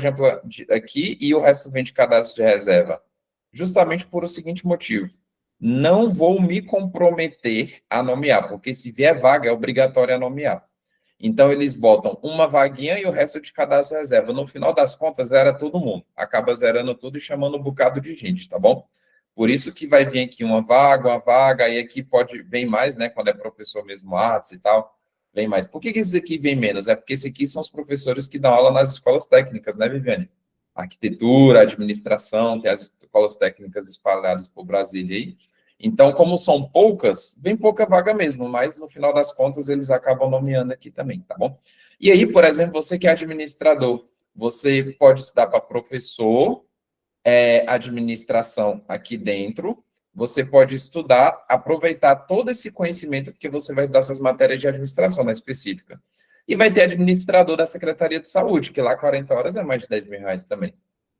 Speaker 1: aqui e o resto vem de cadastro de reserva? Justamente por o seguinte motivo. Não vou me comprometer a nomear, porque se vier vaga, é obrigatório a nomear. Então, eles botam uma vaguinha e o resto de cadastro reserva. No final das contas, zera todo mundo. Acaba zerando tudo e chamando um bocado de gente, tá bom? Por isso que vai vir aqui uma vaga, e aqui vem mais, né? Quando é professor mesmo, artes e tal, vem mais. Por que esses aqui vem menos? É porque esses aqui são os professores que dão aula nas escolas técnicas, né, Viviane? Arquitetura, administração, tem as escolas técnicas espalhadas por Brasília aí. Então, como são poucas, vem pouca vaga mesmo, mas no final das contas eles acabam nomeando aqui também, tá bom? E aí, por exemplo, você que é administrador, você pode estudar para professor, administração aqui dentro, você pode estudar, aproveitar todo esse conhecimento, porque você vai estudar suas matérias de administração na específica. E vai ter administrador da Secretaria de Saúde, que lá 40 horas é mais de R$10.000 também.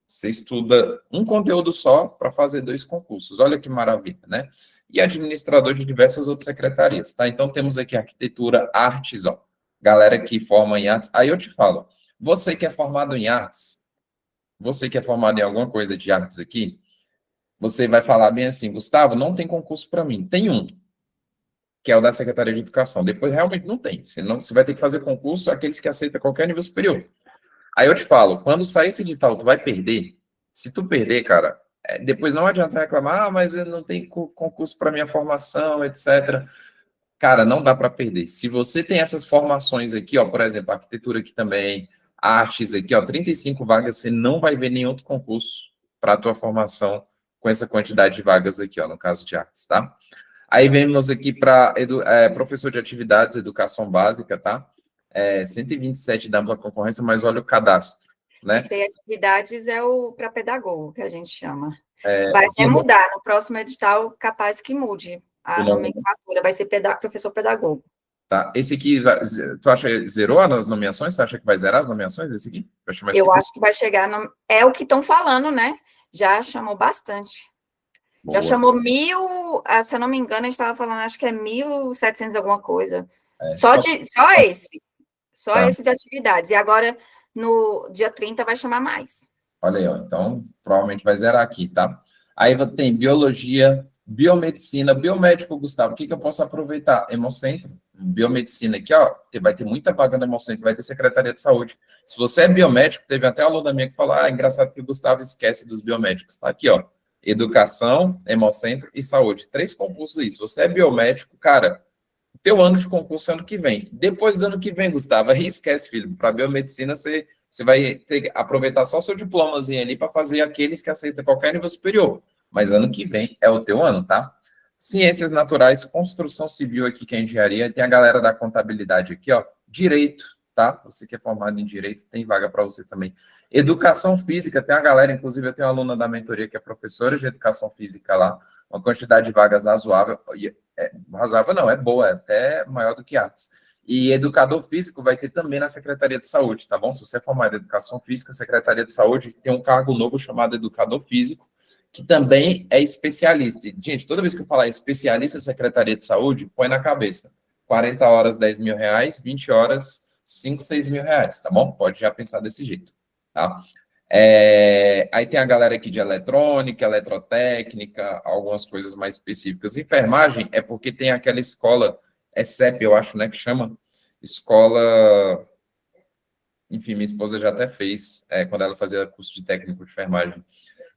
Speaker 1: Você estuda um conteúdo só para fazer 2 concursos. Olha que maravilha, né? E administrador de diversas outras secretarias, tá? Então, temos aqui arquitetura, artes, ó. Galera que forma em artes. Aí eu te falo, você que é formado em artes, você que é formado em alguma coisa de artes aqui, você vai falar bem assim, Gustavo, não tem concurso para mim. Tem um, que é o da Secretaria de Educação. Depois, realmente, não tem. Você vai ter que fazer concurso aqueles que aceitam qualquer nível superior. Aí eu te falo, quando sair esse edital, tu vai perder. Se tu perder, cara, depois não adianta reclamar, mas eu não tenho concurso para minha formação, etc. Cara, não dá para perder. Se você tem essas formações aqui, ó, por exemplo, arquitetura aqui também, artes aqui, ó, 35 vagas, você não vai ver nenhum outro concurso para a tua formação com essa quantidade de vagas aqui, ó, no caso de artes, tá? Aí vemos aqui para professor de atividades, educação básica, tá? 127 da ampla concorrência, mas olha o cadastro, né?
Speaker 2: Esse aí, atividades, é o para pedagogo, que a gente chama. Vai até mudar, no próximo edital, capaz que mude a nomenclatura, vai ser professor pedagogo.
Speaker 1: Tá, esse aqui, tu acha que zerou as nomeações? Você acha que vai zerar as nomeações, esse aqui?
Speaker 2: Eu acho que vai chegar, é o que estão falando, né? Já chamou bastante. Boa. Já chamou 1.000, se eu não me engano, a gente estava falando, acho que é 1.700 alguma coisa. Só esse de atividades. E agora, no dia 30, vai chamar mais.
Speaker 1: Olha aí, ó. Então, provavelmente vai zerar aqui, tá? Aí tem biologia, biomedicina, biomédico, Gustavo, o que eu posso aproveitar? Hemocentro, biomedicina aqui, ó, vai ter muita vaga no Hemocentro, vai ter Secretaria de Saúde. Se você é biomédico, teve até uma aluna minha que falou, engraçado que o Gustavo esquece dos biomédicos, tá aqui, ó. Educação, Hemocentro e Saúde. 3 concursos aí. Se você é biomédico, cara, o teu ano de concurso é ano que vem. Depois do ano que vem, Gustavo, aí esquece, filho. Para biomedicina, você vai ter que aproveitar só o seu diplomazinho ali para fazer aqueles que aceitam qualquer nível superior. Mas ano que vem é o teu ano, tá? Ciências naturais, construção civil aqui, que é engenharia. Tem a galera da contabilidade aqui, ó. Direito, tá? Você que é formado em direito, tem vaga para você também. Educação física, tem uma galera, inclusive eu tenho uma aluna da mentoria que é professora de educação física lá, uma quantidade de vagas razoável, razoável não, é boa, é até maior do que artes. E educador físico vai ter também na Secretaria de Saúde, tá bom? Se você é formado em educação física, Secretaria de Saúde tem um cargo novo chamado educador físico, que também é especialista. E, gente, toda vez que eu falar especialista da Secretaria de Saúde, põe na cabeça. 40 horas, 10 mil reais, 20 horas, 5, 6 mil reais, tá bom? Pode já pensar desse jeito, tá? Aí tem a galera aqui de eletrônica, eletrotécnica, algumas coisas mais específicas. Enfermagem é porque tem aquela escola, CEP, eu acho, né, que chama escola... Enfim, minha esposa já até fez, quando ela fazia curso de técnico de enfermagem.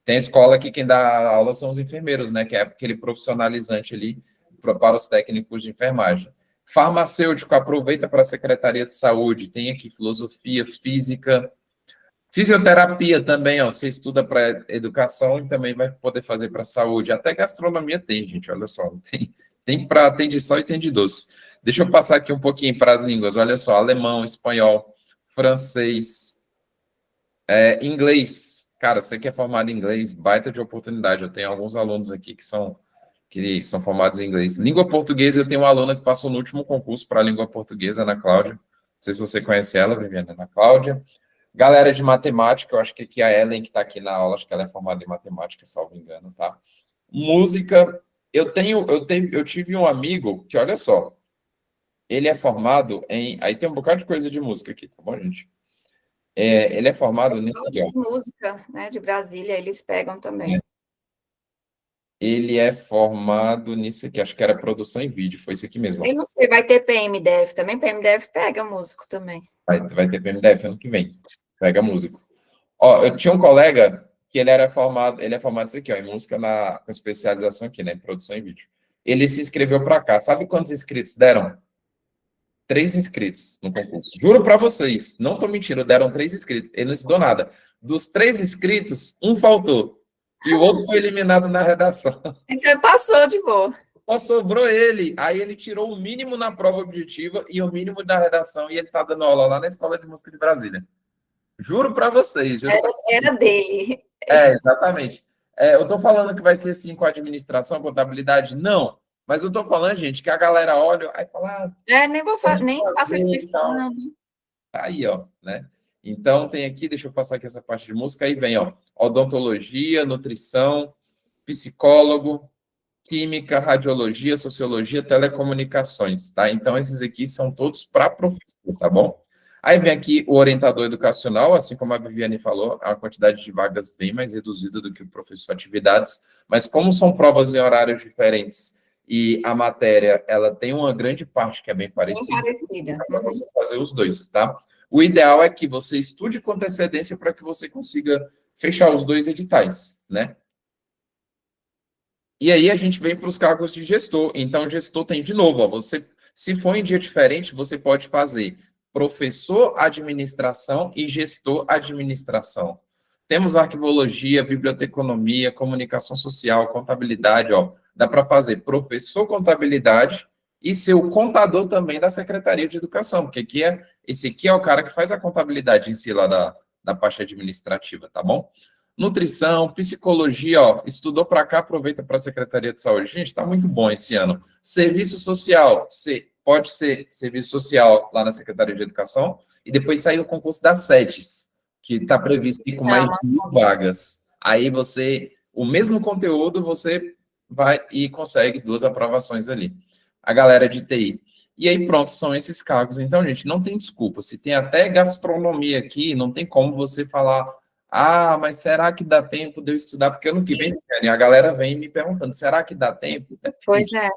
Speaker 1: Tem a escola que quem dá aula são os enfermeiros, né, que é aquele profissionalizante ali para os técnicos de enfermagem. Farmacêutico, aproveita para a Secretaria de Saúde, tem aqui filosofia, física, fisioterapia também, ó, você estuda para educação e também vai poder fazer para saúde. Até gastronomia tem, gente, olha só, tem de sal e tem de doce. Deixa eu passar aqui um pouquinho para as línguas, olha só, alemão, espanhol, francês, inglês. Cara, você que é formado em inglês, baita de oportunidade. Eu tenho alguns alunos aqui que são formados em inglês. Língua portuguesa, eu tenho uma aluna que passou no último concurso para a língua portuguesa, Ana Cláudia. Não sei se você conhece ela, Viviane, Ana Cláudia. Galera de matemática, eu acho que aqui a Ellen, que está aqui na aula, acho que ela é formada em matemática, salvo engano, tá? Música, eu tive um amigo que, olha só, ele é formado em... Aí tem um bocado de coisa de música aqui, tá bom, gente? Ele é formado nisso aqui, ó.
Speaker 2: Música, né, de Brasília, eles pegam também.
Speaker 1: Ele é formado nisso aqui, acho que era produção em vídeo, foi isso aqui mesmo.
Speaker 2: Eu não sei, vai ter PMDF também, PMDF pega músico também.
Speaker 1: Vai ter PMDF ano que vem, pega músico. Ó, eu tinha um colega que ele é formado nisso aqui, ó, em música com especialização aqui, né, em produção em vídeo. Ele se inscreveu para cá, sabe quantos inscritos deram? 3 inscritos no concurso. Juro para vocês, não tô mentindo, deram 3 inscritos. Ele não estudou nada. Dos 3 inscritos, um faltou. E o outro foi eliminado na redação.
Speaker 2: Então passou de boa.
Speaker 1: Só sobrou ele. Aí ele tirou o mínimo na prova objetiva e o mínimo da redação. E ele tá dando aula lá na Escola de Música de Brasília. Juro para vocês.
Speaker 2: Era dele.
Speaker 1: Exatamente. Eu tô falando que vai ser assim com administração, contabilidade? Não. Mas eu tô falando, gente, que a galera olha e fala...
Speaker 2: nem vou fazer, nem faço inscrição.
Speaker 1: Aí, ó, né? Então, tem aqui, deixa eu passar aqui essa parte de música, aí vem, ó, odontologia, nutrição, psicólogo, química, radiologia, sociologia, telecomunicações, tá? Então, esses aqui são todos para professor, tá bom? Aí vem aqui o orientador educacional, assim como a Viviane falou, a quantidade de vagas bem mais reduzida do que o professor atividades, mas como são provas em horários diferentes e a matéria, ela tem uma grande parte que é bem parecida.
Speaker 2: Bem parecida.
Speaker 1: Para você fazer os dois, tá? O ideal é que você estude com antecedência para que você consiga fechar os 2 editais, né? E aí a gente vem para os cargos de gestor. Então, gestor tem de novo, ó, você, se for em dia diferente, você pode fazer professor administração e gestor administração. Temos arquivologia, biblioteconomia, comunicação social, contabilidade, ó. Dá para fazer professor contabilidade e ser o contador também da Secretaria de Educação, porque esse aqui é o cara que faz a contabilidade em si lá da parte administrativa, tá bom? Nutrição, psicologia, ó, estudou para cá, aproveita para a Secretaria de Saúde. Gente, está muito bom esse ano. Serviço social, pode ser serviço social lá na Secretaria de Educação, e depois sair o concurso das SETES, que está previsto com mais de 1.000 vagas. Aí o mesmo conteúdo, você vai e consegue 2 aprovações ali. A galera de TI. E aí, pronto, são esses cargos. Então, gente, não tem desculpa. Se tem até gastronomia aqui, não tem como você falar, mas será que dá tempo de eu estudar? Porque ano que vem, a galera vem me perguntando, será que dá tempo?
Speaker 2: Pois é.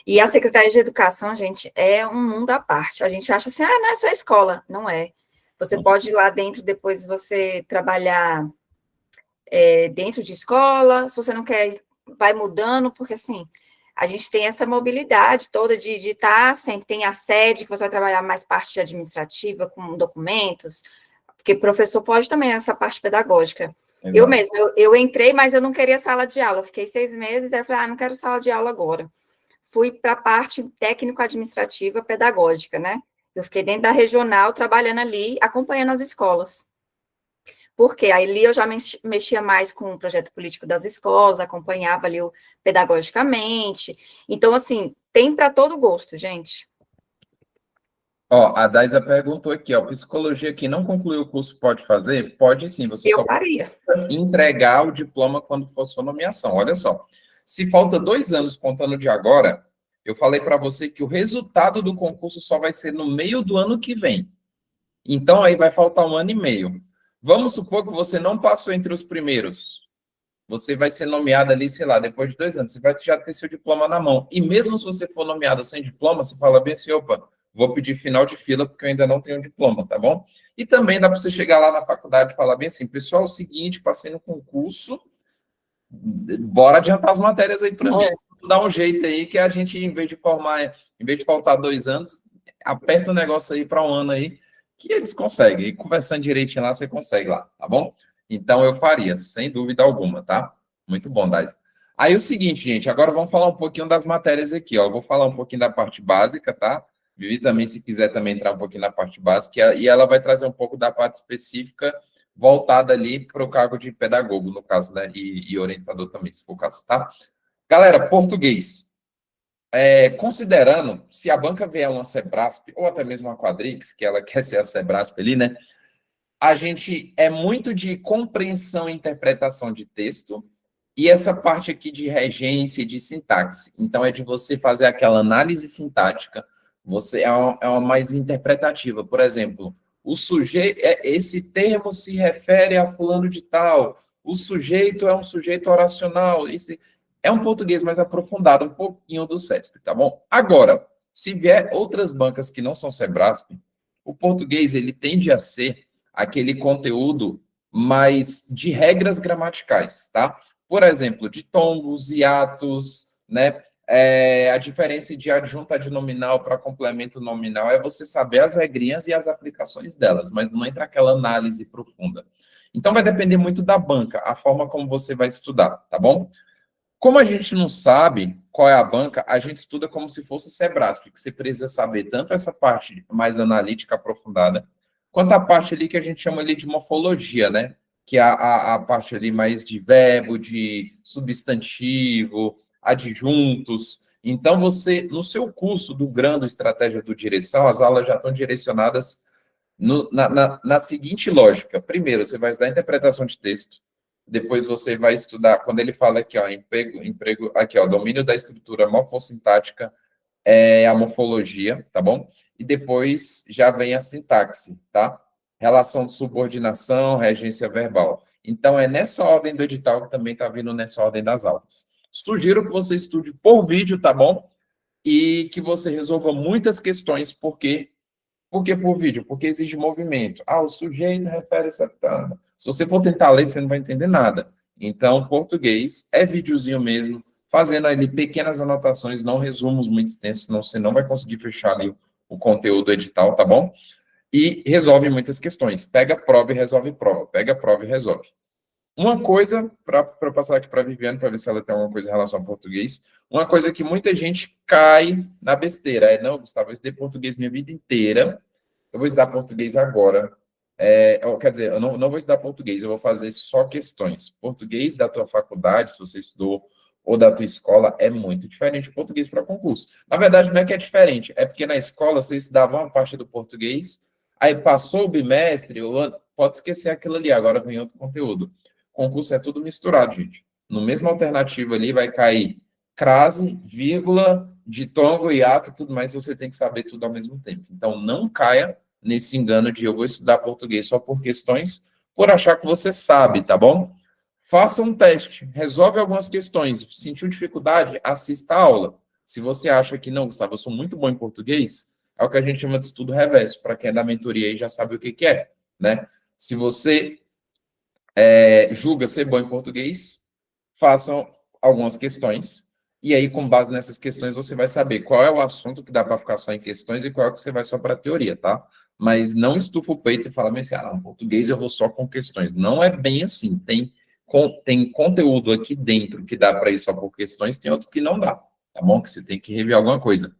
Speaker 2: E a Secretaria de Educação, gente, é um mundo à parte. A gente acha assim, não é só escola. Não é. Você pode ir lá dentro, depois você trabalhar dentro de escola, se você não quer, vai mudando, porque assim, a gente tem essa mobilidade toda de estar sempre, tem a sede, que você vai trabalhar mais parte administrativa, com documentos, porque professor pode também essa parte pedagógica. Exato. Eu mesmo, eu entrei, mas eu não queria sala de aula, eu fiquei 6 meses, aí eu falei, não quero sala de aula agora. Fui para a parte técnico-administrativa pedagógica, né? Eu fiquei dentro da regional, trabalhando ali, acompanhando as escolas. Porque ali eu já mexia mais com o projeto político das escolas, acompanhava ali pedagogicamente. Então, assim, tem para todo gosto, gente.
Speaker 1: Ó, a Daisa perguntou aqui, ó, psicologia que não concluiu o curso pode fazer? Pode sim, você
Speaker 2: só faria.
Speaker 1: Pode entregar o diploma quando for sua nomeação. Olha só, se falta 2 anos contando de agora, eu falei para você que o resultado do concurso só vai ser no meio do ano que vem. Então, aí vai faltar 1 ano e meio. Vamos supor que você não passou entre os primeiros. Você vai ser nomeado ali, sei lá, depois de 2 anos. Você vai já ter seu diploma na mão. E mesmo se você for nomeado sem diploma, você fala bem assim, opa, vou pedir final de fila porque eu ainda não tenho diploma, tá bom? E também dá para você chegar lá na faculdade e falar bem assim, pessoal, é o seguinte, passei no concurso, bora adiantar as matérias aí para mim. Dá um jeito aí que a gente, em vez de faltar 2 anos, aperta o negócio aí para 1 ano aí, que eles conseguem. E conversando direitinho lá, você consegue lá, tá bom? Então, eu faria, sem dúvida alguma, tá? Muito bom, Dais. Aí, o seguinte, gente, agora vamos falar um pouquinho das matérias aqui, ó. Eu vou falar um pouquinho da parte básica, tá? Vivi também, se quiser também entrar um pouquinho na parte básica, e ela vai trazer um pouco da parte específica voltada ali para o cargo de pedagogo, no caso, né? E orientador também, se for o caso, tá? Galera, português. Considerando, se a banca vier uma Sebrasp, ou até mesmo uma Quadrix, que ela quer ser a Sebrasp ali, né? A gente é muito de compreensão e interpretação de texto, e essa parte aqui de regência e de sintaxe. Então, é de você fazer aquela análise sintática, você é uma mais interpretativa. Por exemplo, o sujeito, esse termo se refere a fulano de tal, o sujeito é um sujeito oracional, esse é um português mais aprofundado, um pouquinho do SESP, tá bom? Agora, se vier outras bancas que não são Sebrasp, o português, ele tende a ser aquele conteúdo mais de regras gramaticais, tá? Por exemplo, de tongos, hiatos, né? A diferença de adjunto adnominal para complemento nominal é você saber as regrinhas e as aplicações delas, mas não entra aquela análise profunda. Então, vai depender muito da banca, a forma como você vai estudar, tá bom? Como a gente não sabe qual é a banca, a gente estuda como se fosse Sebrasp, porque você precisa saber tanto essa parte mais analítica aprofundada, quanto a parte ali que a gente chama ali de morfologia, né? Que é a parte ali mais de verbo, de substantivo, adjuntos. Então, você, no seu curso do Grando Estratégia do Direção, as aulas já estão direcionadas na seguinte lógica. Primeiro, você vai estudar interpretação de texto. Depois você vai estudar, quando ele fala aqui, ó, emprego, aqui, ó, domínio da estrutura morfossintática, a morfologia, tá bom? E depois já vem a sintaxe, tá? Relação de subordinação, regência verbal. Então, é nessa ordem do edital que também está vindo nessa ordem das aulas. Sugiro que você estude por vídeo, tá bom? E que você resolva muitas questões, por que por vídeo? Porque exige movimento. O sujeito refere-se a tanto. Se você for tentar ler, você não vai entender nada. Então, português é videozinho mesmo, fazendo ali pequenas anotações, não resumos muito extensos, senão você não vai conseguir fechar ali o conteúdo edital, tá bom? E resolve muitas questões. Pega a prova e resolve prova. Pega a prova e resolve. Uma coisa, para passar aqui para a Viviane, para ver se ela tem alguma coisa em relação ao português, uma coisa que muita gente cai na besteira não, Gustavo, eu estudei português minha vida inteira, eu vou estudar português agora. Quer dizer, eu não vou estudar português, eu vou fazer só questões. Português da tua faculdade, se você estudou, ou da tua escola, é muito diferente do português para concurso. Na verdade, não é que é diferente, é porque na escola você estudava uma parte do português, aí passou o bimestre, pode esquecer aquilo ali, agora vem outro conteúdo. Concurso é tudo misturado, gente. No mesmo alternativo ali vai cair crase, vírgula, ditongo, hiato e tudo mais, você tem que saber tudo ao mesmo tempo. Então, não caia nesse engano de eu vou estudar português só por questões, por achar que você sabe, tá bom? Faça um teste, resolve algumas questões. Sentiu dificuldade? Assista a aula. Se você acha que não, Gustavo, eu sou muito bom em português, é o que a gente chama de estudo reverso. Para quem é da mentoria aí já sabe o que é, né? Se você julga ser bom em português, façam algumas questões, e aí, com base nessas questões, você vai saber qual é o assunto que dá para ficar só em questões e qual é o que você vai só para teoria, tá? Mas não estufa o peito e fala assim, não, português eu vou só com questões. Não é bem assim. Tem conteúdo aqui dentro que dá para ir só por questões, tem outro que não dá, tá bom? Que você tem que rever alguma coisa.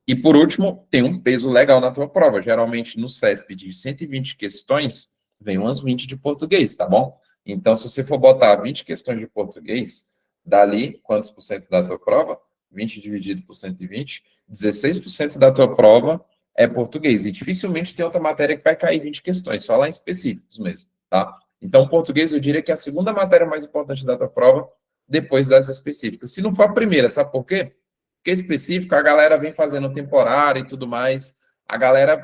Speaker 1: E, por último, tem um peso legal na tua prova. Geralmente, no CESP, de 120 questões, vem umas 20 de português, tá bom? Então, se você for botar 20 questões de português, dali, quantos por cento da tua prova? 20 dividido por 120, 16% da tua prova é português. E dificilmente tem outra matéria que vai cair 20 questões, só lá em específicos mesmo, tá? Então, português, eu diria que é a segunda matéria mais importante da tua prova, depois das específicas. Se não for a primeira, sabe por quê? Porque específico, a galera vem fazendo temporário e tudo mais, a galera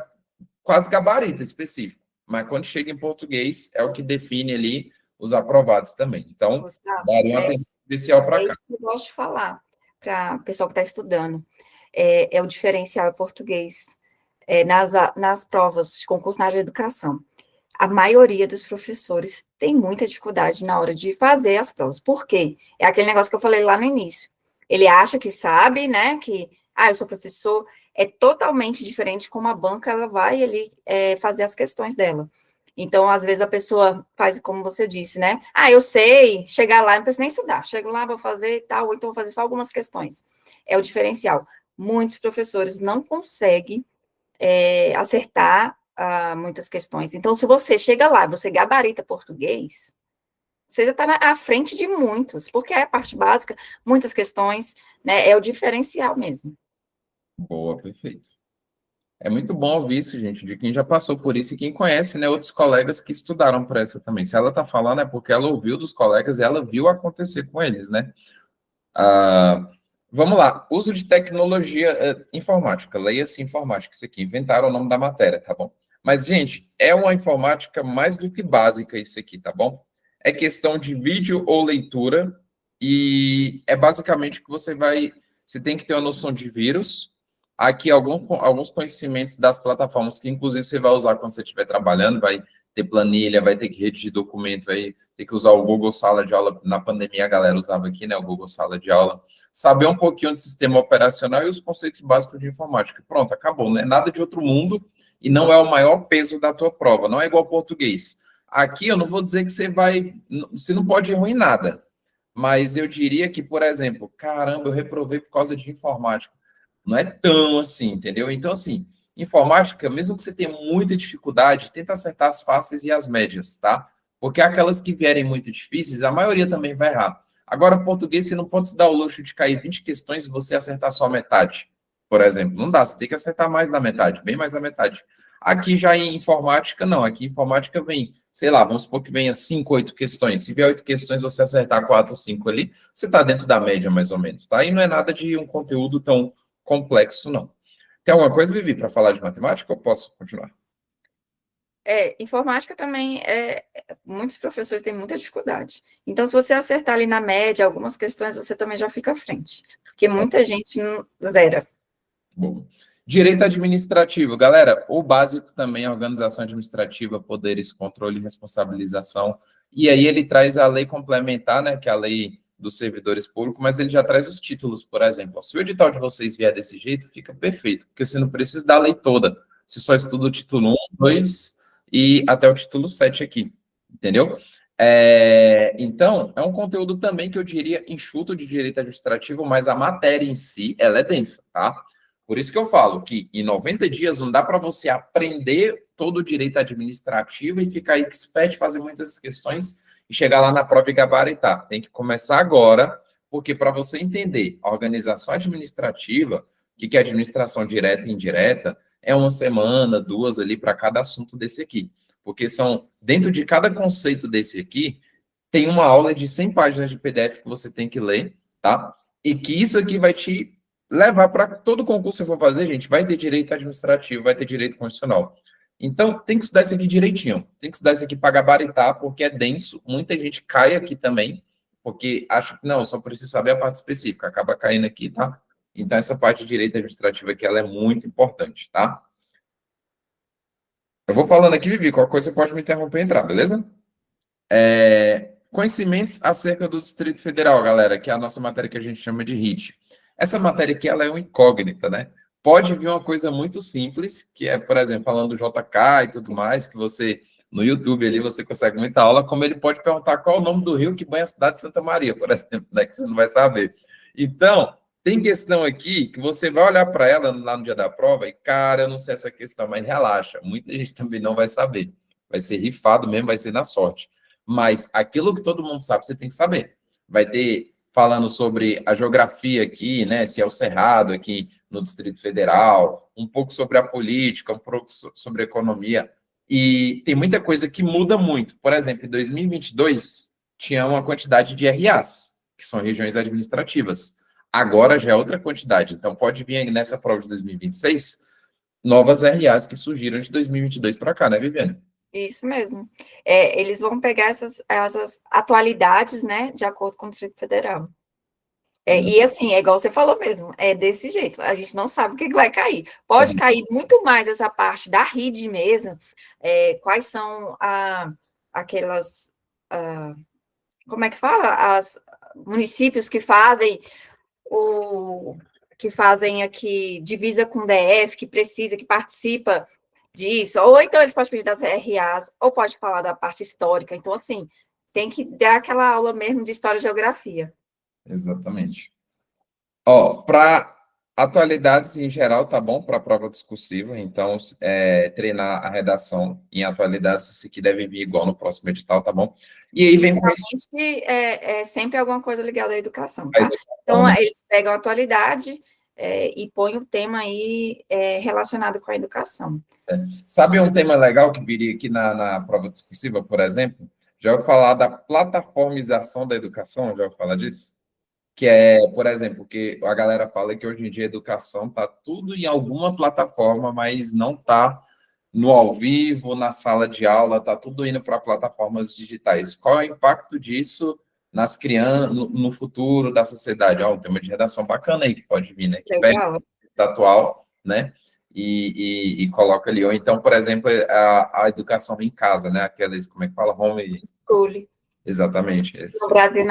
Speaker 1: quase gabarita específico. Mas quando chega em português, é o que define ali os aprovados também. Então,
Speaker 2: Gustavo,
Speaker 1: daria uma atenção especial para cá.
Speaker 2: isso que eu gosto de falar para o pessoal que está estudando. O diferencial em português nas provas de concurso na área de educação. A maioria dos professores tem muita dificuldade na hora de fazer as provas. Por quê? É aquele negócio que eu falei lá no início. Ele acha que sabe, né, que, eu sou professor, é totalmente diferente como a banca, ela vai ali fazer as questões dela. Então, às vezes, a pessoa faz como você disse, né? Eu sei, chegar lá, não preciso nem estudar. Chego lá, vou fazer e tal, ou então vou fazer só algumas questões. É o diferencial. Muitos professores não conseguem acertar muitas questões. Então, se você chega lá, você gabarita português, você já está à frente de muitos, porque é a parte básica, muitas questões, né? É o diferencial mesmo.
Speaker 1: Boa, perfeito. É muito bom ouvir isso, gente, de quem já passou por isso e quem conhece, né, outros colegas que estudaram para essa também. Se ela está falando é porque ela ouviu dos colegas e ela viu acontecer com eles, né? Vamos lá. Uso de tecnologia informática. Leia-se informática. Isso aqui. Inventaram o nome da matéria, tá bom? Mas, gente, é uma informática mais do que básica isso aqui, tá bom? É questão de vídeo ou leitura e é basicamente que você tem que ter uma noção de vírus. Aqui, alguns conhecimentos das plataformas que, inclusive, você vai usar quando você estiver trabalhando, vai ter planilha, vai ter que redigir documento, vai ter que usar o Google Sala de Aula. Na pandemia, a galera usava aqui, né, o Google Sala de Aula. Saber um pouquinho de sistema operacional e os conceitos básicos de informática. Pronto, acabou. Não é nada de outro mundo e não é o maior peso da tua prova. Não é igual português. Aqui, eu não vou dizer que você não pode ir ruim em nada, mas eu diria que, por exemplo, caramba, eu reprovei por causa de informática. Não é tão assim, entendeu? Então, assim, informática, mesmo que você tenha muita dificuldade, tenta acertar as fáceis e as médias, tá? Porque aquelas que vierem muito difíceis, a maioria também vai errar. Agora, português, você não pode se dar o luxo de cair 20 questões e você acertar só a metade, por exemplo. Não dá, você tem que acertar mais da metade, bem mais da metade. Aqui já em informática, não. Aqui em informática vem, sei lá, vamos supor que venha 5, 8 questões. Se vier 8 questões, você acertar 4, 5 ali, você está dentro da média, mais ou menos, tá? E não é nada de um conteúdo tão complexo, não. Tem alguma coisa, Vivi, para falar de matemática ou posso continuar?
Speaker 2: Informática também, muitos professores têm muita dificuldade. Então, se você acertar ali na média algumas questões, você também já fica à frente, porque muita gente não zera.
Speaker 1: Bom. Direito administrativo, galera, o básico também é organização administrativa, poderes, controle e responsabilização. E aí ele traz a lei complementar, né, que é a lei dos servidores públicos, mas ele já traz os títulos, por exemplo. Se o edital de vocês vier desse jeito, fica perfeito, porque você não precisa da lei toda. Você só estuda o título 1, 2 e até o título 7 aqui, entendeu? Então, é um conteúdo também que eu diria enxuto de direito administrativo, mas a matéria em si, ela é densa, tá? Por isso que eu falo que em 90 dias não dá para você aprender todo o direito administrativo e ficar expert, fazer muitas questões e chegar lá na prova e gabaritar. Tem que começar agora, porque para você entender a organização administrativa, o que é administração direta e indireta, é uma semana, 2 ali para cada assunto desse aqui. Porque dentro de cada conceito desse aqui, tem uma aula de 100 páginas de PDF que você tem que ler, tá? E que isso aqui vai te levar para todo concurso que você for fazer, gente, vai ter direito administrativo, vai ter direito constitucional. Então, tem que estudar isso aqui direitinho. Tem que estudar isso aqui para gabaritar, porque é denso. Muita gente cai aqui também, porque acha que, não, eu só preciso saber a parte específica. Acaba caindo aqui, tá? Então, essa parte de direito administrativo aqui, ela é muito importante, tá? Eu vou falando aqui, Vivi, qualquer coisa você pode me interromper e entrar, beleza? Conhecimentos acerca do Distrito Federal, galera, que é a nossa matéria que a gente chama de RIT. Essa matéria aqui, ela é uma incógnita, né? Pode vir uma coisa muito simples, que é, por exemplo, falando do JK e tudo mais, que você, no YouTube ali, você consegue muita aula, como ele pode perguntar qual é o nome do rio que banha a cidade de Santa Maria, por exemplo, né, que você não vai saber. Então, tem questão aqui que você vai olhar para ela lá no dia da prova e, cara, eu não sei essa questão, mas relaxa, muita gente também não vai saber. Vai ser rifado mesmo, vai ser na sorte. Mas aquilo que todo mundo sabe, você tem que saber. Vai ter falando sobre a geografia aqui, né? Se é o Cerrado aqui no Distrito Federal, um pouco sobre a política, um pouco sobre a economia. E tem muita coisa que muda muito. Por exemplo, em 2022, tinha uma quantidade de RAs, que são regiões administrativas. Agora já é outra quantidade. Então, pode vir nessa prova de 2026 novas RAs que surgiram de 2022 para cá, né, Viviane?
Speaker 2: Isso mesmo. Eles vão pegar essas atualidades, né, de acordo com o Distrito Federal. E assim, é igual você falou mesmo, é desse jeito, a gente não sabe o que vai cair. Pode cair muito mais essa parte da RID mesmo, quais são aquelas, como é que fala? As municípios que fazem aqui divisa com o DF, que precisa, que participa disso, ou então eles podem pedir das RAs, ou pode falar da parte histórica. Então, assim, tem que dar aquela aula mesmo de história e geografia.
Speaker 1: Exatamente. Ó, para atualidades em geral, tá bom para a prova discursiva, então treinar a redação em atualidades, isso aqui deve vir igual no próximo edital, tá bom? E aí vem com isso.
Speaker 2: Sempre alguma coisa ligada à educação, tá? Então,
Speaker 1: né?
Speaker 2: eles pegam a atualidade e põem o tema aí relacionado com a educação.
Speaker 1: Sabe um tema legal que viria aqui na prova discursiva, por exemplo? Já vou falar da plataformização da educação, já vou falar disso? Que é, por exemplo, que a galera fala que hoje em dia a educação está tudo em alguma plataforma, mas não está no ao vivo, na sala de aula, está tudo indo para plataformas digitais. Qual é o impacto disso nas crianças, no futuro da sociedade? Ó, um tema de redação bacana aí que pode vir, né? Que pega o atual, né? E coloca ali. Ou então, por exemplo, a educação em casa, né? Aquelas, como é que fala? Home...
Speaker 2: School.
Speaker 1: Exatamente.
Speaker 2: No Brasil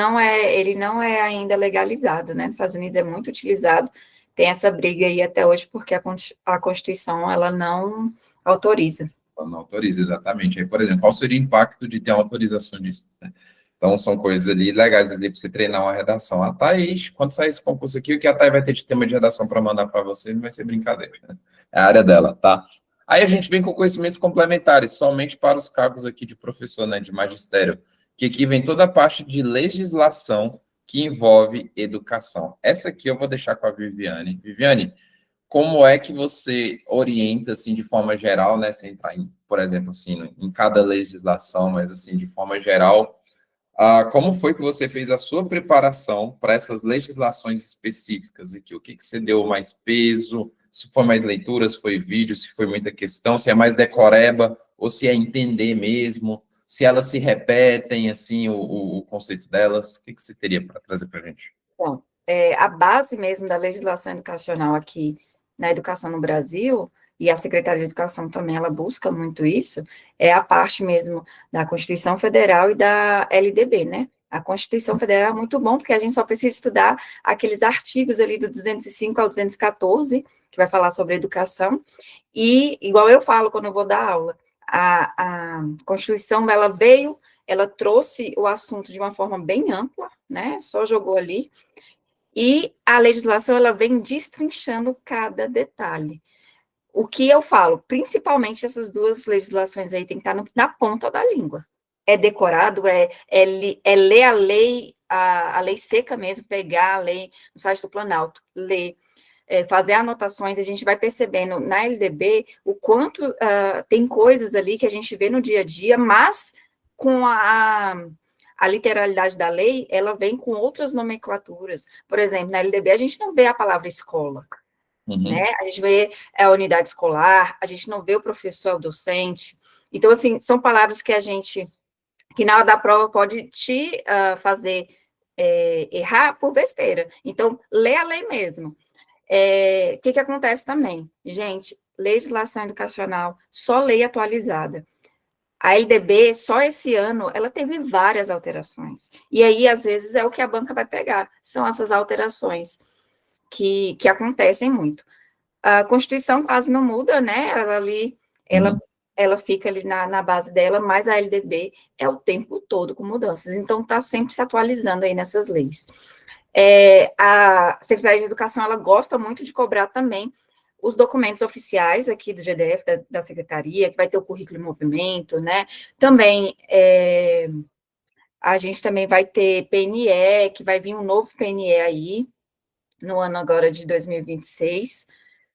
Speaker 2: ele não é ainda legalizado, né? Nos Estados Unidos é muito utilizado. Tem essa briga aí até hoje porque a Constituição ela não autoriza.
Speaker 1: Ela não autoriza, exatamente. Aí, por exemplo, qual seria o impacto de ter uma autorização disso? Né? Então, são coisas ali legais ali para você treinar uma redação. A Thaís, quando sair esse concurso aqui, o que a Thaís vai ter de tema de redação para mandar para vocês não vai ser brincadeira. Né? É a área dela, tá? Aí a gente vem com conhecimentos complementares, somente para os cargos aqui de professor, né, de magistério, que aqui vem toda a parte de legislação que envolve educação. Essa aqui eu vou deixar com a Viviane. Viviane, como é que você orienta, assim, de forma geral, né, sem entrar, por exemplo, assim, em cada legislação, mas, assim, de forma geral, como foi que você fez a sua preparação para essas legislações específicas aqui? O que você deu mais peso? Se foi mais leitura, se foi vídeo, se foi muita questão, se é mais decoreba, ou se é entender mesmo, se elas se repetem, assim, o conceito delas? O que você teria para trazer para a gente?
Speaker 2: Bom, a base mesmo da legislação educacional aqui na educação no Brasil, e a Secretaria de Educação também, ela busca muito isso, é a parte mesmo da Constituição Federal e da LDB, né? A Constituição Federal é muito bom, porque a gente só precisa estudar aqueles artigos ali do 205 ao 214, que vai falar sobre educação, e, igual eu falo quando eu vou dar aula, a Constituição, ela trouxe o assunto de uma forma bem ampla, né? Só jogou ali, e a legislação, ela vem destrinchando cada detalhe. O que eu falo, principalmente essas duas legislações aí, tem que estar na ponta da língua. É decorado, ler a lei seca mesmo, pegar a lei no site do Planalto, ler, fazer anotações, a gente vai percebendo na LDB o quanto tem coisas ali que a gente vê no dia a dia, mas com a literalidade da lei, ela vem com outras nomenclaturas. Por exemplo, na LDB a gente não vê a palavra escola, né? A gente vê a unidade escolar, a gente não vê o professor, o docente. Então, assim, são palavras que na hora da prova pode te fazer errar por besteira. Então, lê a lei mesmo. O que acontece também? Gente, legislação educacional, só lei atualizada. A LDB, só esse ano, ela teve várias alterações. E aí, às vezes, é o que a banca vai pegar. São essas alterações que acontecem muito. A Constituição quase não muda, né? Ela ali, ela fica ali na base dela, mas a LDB é o tempo todo com mudanças. Então, está sempre se atualizando aí nessas leis. A Secretaria de Educação, ela gosta muito de cobrar também os documentos oficiais aqui do GDF, da Secretaria, que vai ter o currículo em movimento, né? Também, a gente também vai ter PNE, que vai vir um novo PNE aí, no ano agora de 2026,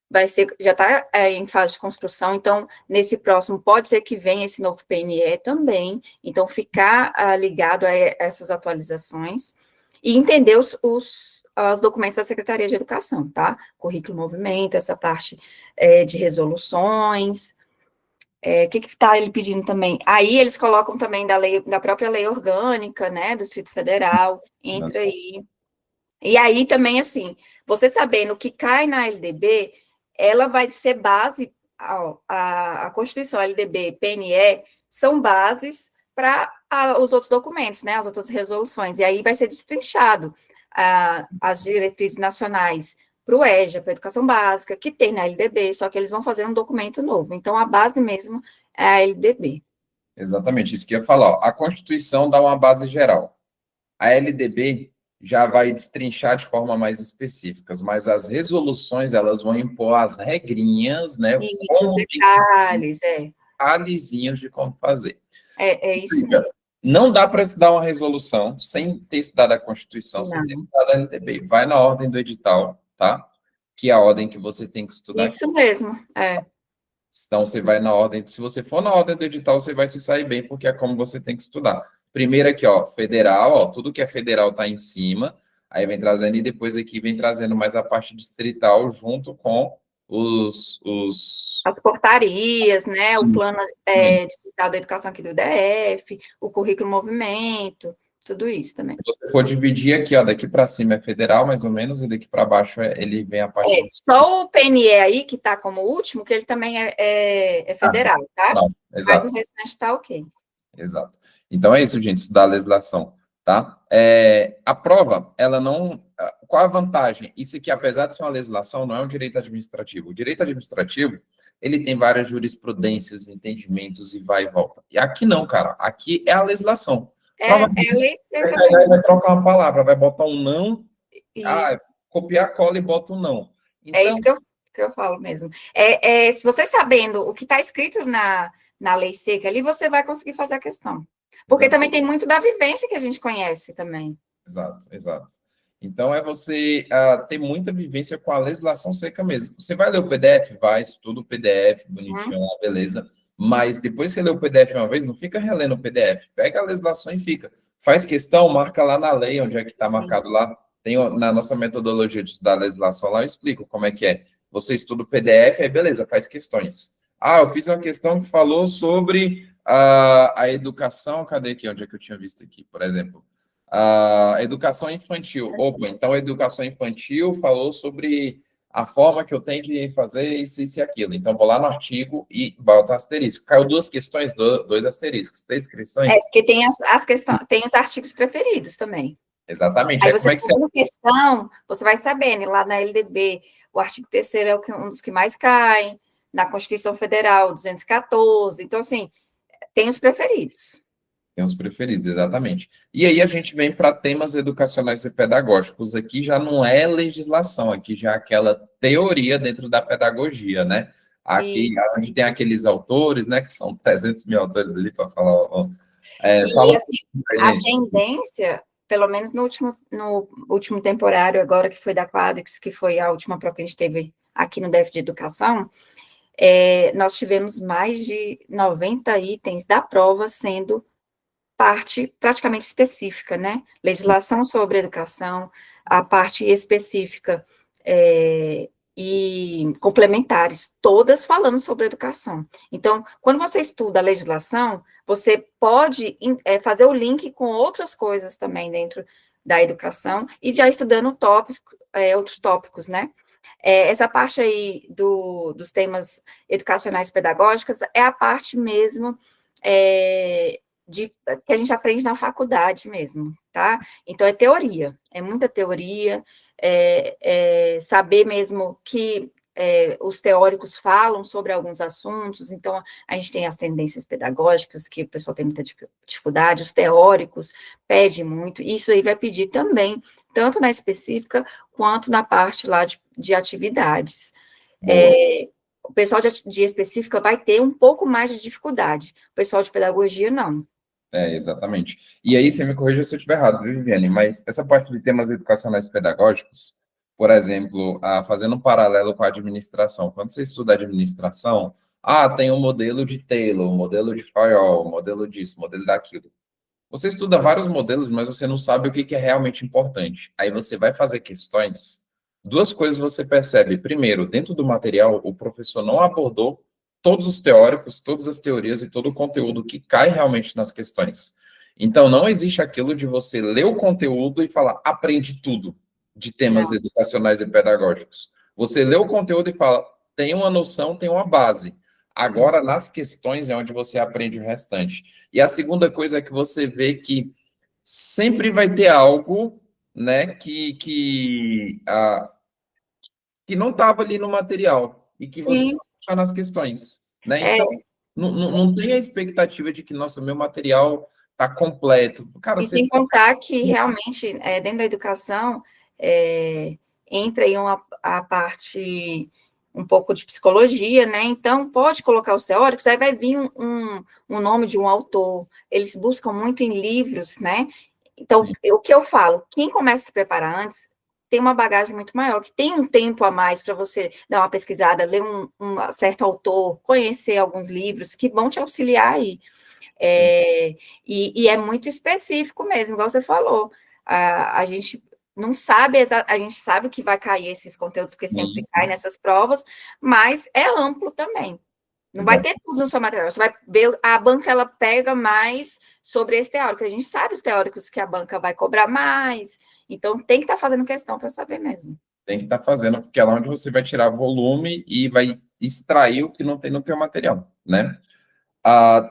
Speaker 2: vai ser, já está em fase de construção, então, nesse próximo, pode ser que venha esse novo PNE também, então, ficar ligado a essas atualizações, e entender os documentos da Secretaria de Educação, tá? Currículo movimento, essa parte de resoluções, o que está ele pedindo também? Aí eles colocam também da própria lei orgânica, né, do Distrito Federal, entra aí. E aí também, assim, você sabendo que cai na LDB, ela vai ser base, a Constituição, LDB, PNE, são bases para os outros documentos, né, as outras resoluções, e aí vai ser destrinchado as diretrizes nacionais para o EJA, para a educação básica, que tem na LDB, só que eles vão fazer um documento novo. Então, a base mesmo é a LDB.
Speaker 1: Exatamente, isso que eu ia falar. Ó. A Constituição dá uma base geral. A LDB já vai destrinchar de forma mais específica, mas as resoluções, elas vão impor as regrinhas, né?
Speaker 2: Isso, os detalhes,
Speaker 1: detalhezinhos de como fazer.
Speaker 2: É isso mesmo.
Speaker 1: Não dá para estudar uma resolução sem ter estudado a Constituição,
Speaker 2: Não.
Speaker 1: sem ter estudado a LDB. Vai na ordem do edital, tá? Que é a ordem que você tem que estudar.
Speaker 2: Isso mesmo,
Speaker 1: Então, você vai na ordem, se você for na ordem do edital, você vai se sair bem, porque é como você tem que estudar. Primeiro aqui, ó, federal, ó, tudo que é federal está em cima, aí vem trazendo, e depois aqui vem trazendo mais a parte distrital, junto com
Speaker 2: as portarias, né, o plano distrital da educação aqui do DF, o currículo movimento, tudo isso também.
Speaker 1: Se você for dividir aqui, ó, daqui para cima é federal, mais ou menos, e daqui para baixo ele vem a parte...
Speaker 2: Só o PNE aí, que está como último, que ele também é federal, tá?
Speaker 1: Não, exato.
Speaker 2: Mas o restante está ok.
Speaker 1: Exato. Então é isso, gente, estudar a legislação, tá? A prova, ela não... Qual a vantagem? Isso aqui, apesar de ser uma legislação, não é um direito administrativo. O direito administrativo, ele tem várias jurisprudências, entendimentos e vai e volta. E aqui não, cara. Aqui é a legislação.
Speaker 2: Lei seca.
Speaker 1: Vai trocar uma palavra, vai botar um não, copiar a cola e bota um não.
Speaker 2: Então, é isso que eu falo mesmo. Se você sabendo o que está escrito na lei seca ali, você vai conseguir fazer a questão. Porque também tem muito da vivência que a gente conhece também.
Speaker 1: Exato, exato. Então, é você ter muita vivência com a legislação seca mesmo. Você vai ler o PDF? Vai, estuda o PDF, bonitinho lá, beleza. Mas depois que você lê o PDF uma vez, não fica relendo o PDF. Pega a legislação e fica. Faz questão, marca lá na lei, onde é que está marcado lá. Tem na nossa metodologia de estudar a legislação lá, eu explico como é que é. Você estuda o PDF, aí beleza, faz questões. Eu fiz uma questão que falou sobre a educação. Cadê aqui? Onde é que eu tinha visto aqui, por exemplo? A educação infantil. Opa, então a educação infantil falou sobre a forma que eu tenho que fazer isso e aquilo. Então, vou lá no artigo e boto asterisco. Caiu duas questões, dois asteriscos. 3 inscrições?
Speaker 2: Porque tem as questões, tem os artigos preferidos também.
Speaker 1: Exatamente.
Speaker 2: Aí você faz uma questão, você vai sabendo, lá na LDB, o artigo 3º é um dos que mais caem, na Constituição Federal, 214. Então, assim, tem os preferidos.
Speaker 1: Tem os preferidos, exatamente. E aí a gente vem para temas educacionais e pedagógicos. Aqui já não é legislação, aqui já é aquela teoria dentro da pedagogia, né? Aqui a gente tem aqueles autores, né? Que são 300 mil autores ali para falar.
Speaker 2: A tendência, pelo menos no último temporário, agora que foi da Quadrix, que foi a última prova que a gente teve aqui no DF de Educação, nós tivemos mais de 90 itens da prova sendo parte praticamente específica, né? Legislação sobre educação, a parte específica e complementares, todas falando sobre educação. Então, quando você estuda a legislação, você pode fazer o link com outras coisas também dentro da educação e já estudando outros tópicos, né? Essa parte aí dos temas educacionais pedagógicos é a parte mesmo que a gente aprende na faculdade mesmo, tá? Então, é teoria, é muita teoria, saber mesmo que os teóricos falam sobre alguns assuntos, então a gente tem as tendências pedagógicas, que o pessoal tem muita dificuldade, os teóricos pedem muito, isso aí vai pedir também, tanto na específica, quanto na parte lá de atividades. O pessoal de específica vai ter um pouco mais de dificuldade, o pessoal de pedagogia não.
Speaker 1: Exatamente. E aí, você me corrija se eu estiver errado, viu, Viviane? Mas essa parte de temas educacionais pedagógicos, por exemplo, fazendo um paralelo com a administração. Quando você estuda administração, tem um modelo de Taylor, um modelo de Fayol, um modelo disso, um modelo daquilo. Você estuda vários modelos, mas você não sabe o que é realmente importante. Aí você vai fazer questões. Duas coisas você percebe. Primeiro, dentro do material, o professor não abordou todos os teóricos, todas as teorias e todo o conteúdo que cai realmente nas questões. Então, não existe aquilo de você ler o conteúdo e falar, aprende tudo de temas educacionais e pedagógicos. Você lê o conteúdo e fala, tem uma noção, tem uma base. Agora, nas questões é onde você aprende o restante. E a segunda coisa é que você vê que sempre vai ter algo, né, que não estava ali no material e que você está nas questões, né? Então, não tem a expectativa de que, nossa, o meu material está completo. Cara,
Speaker 2: e sem contar que, realmente, dentro da educação, entra aí a parte um pouco de psicologia, né? Então, pode colocar os teóricos, aí vai vir um nome de um autor. Eles buscam muito em livros, né? Então, o que eu falo, quem começa a se preparar antes, tem uma bagagem muito maior, que tem um tempo a mais para você dar uma pesquisada, ler um certo autor, conhecer alguns livros que vão te auxiliar aí. E é muito específico mesmo, igual você falou. A gente não sabe, a gente sabe que vai cair esses conteúdos, porque sempre cai nessas provas, mas é amplo também. Não vai ter tudo no seu material. Você vai ver, a banca, ela pega mais sobre esse teórico. A gente sabe os teóricos que a banca vai cobrar mais, então tem que estar fazendo questão para saber mesmo.
Speaker 1: Tem que estar fazendo, porque é lá onde você vai tirar volume e vai extrair o que não tem no teu material, né?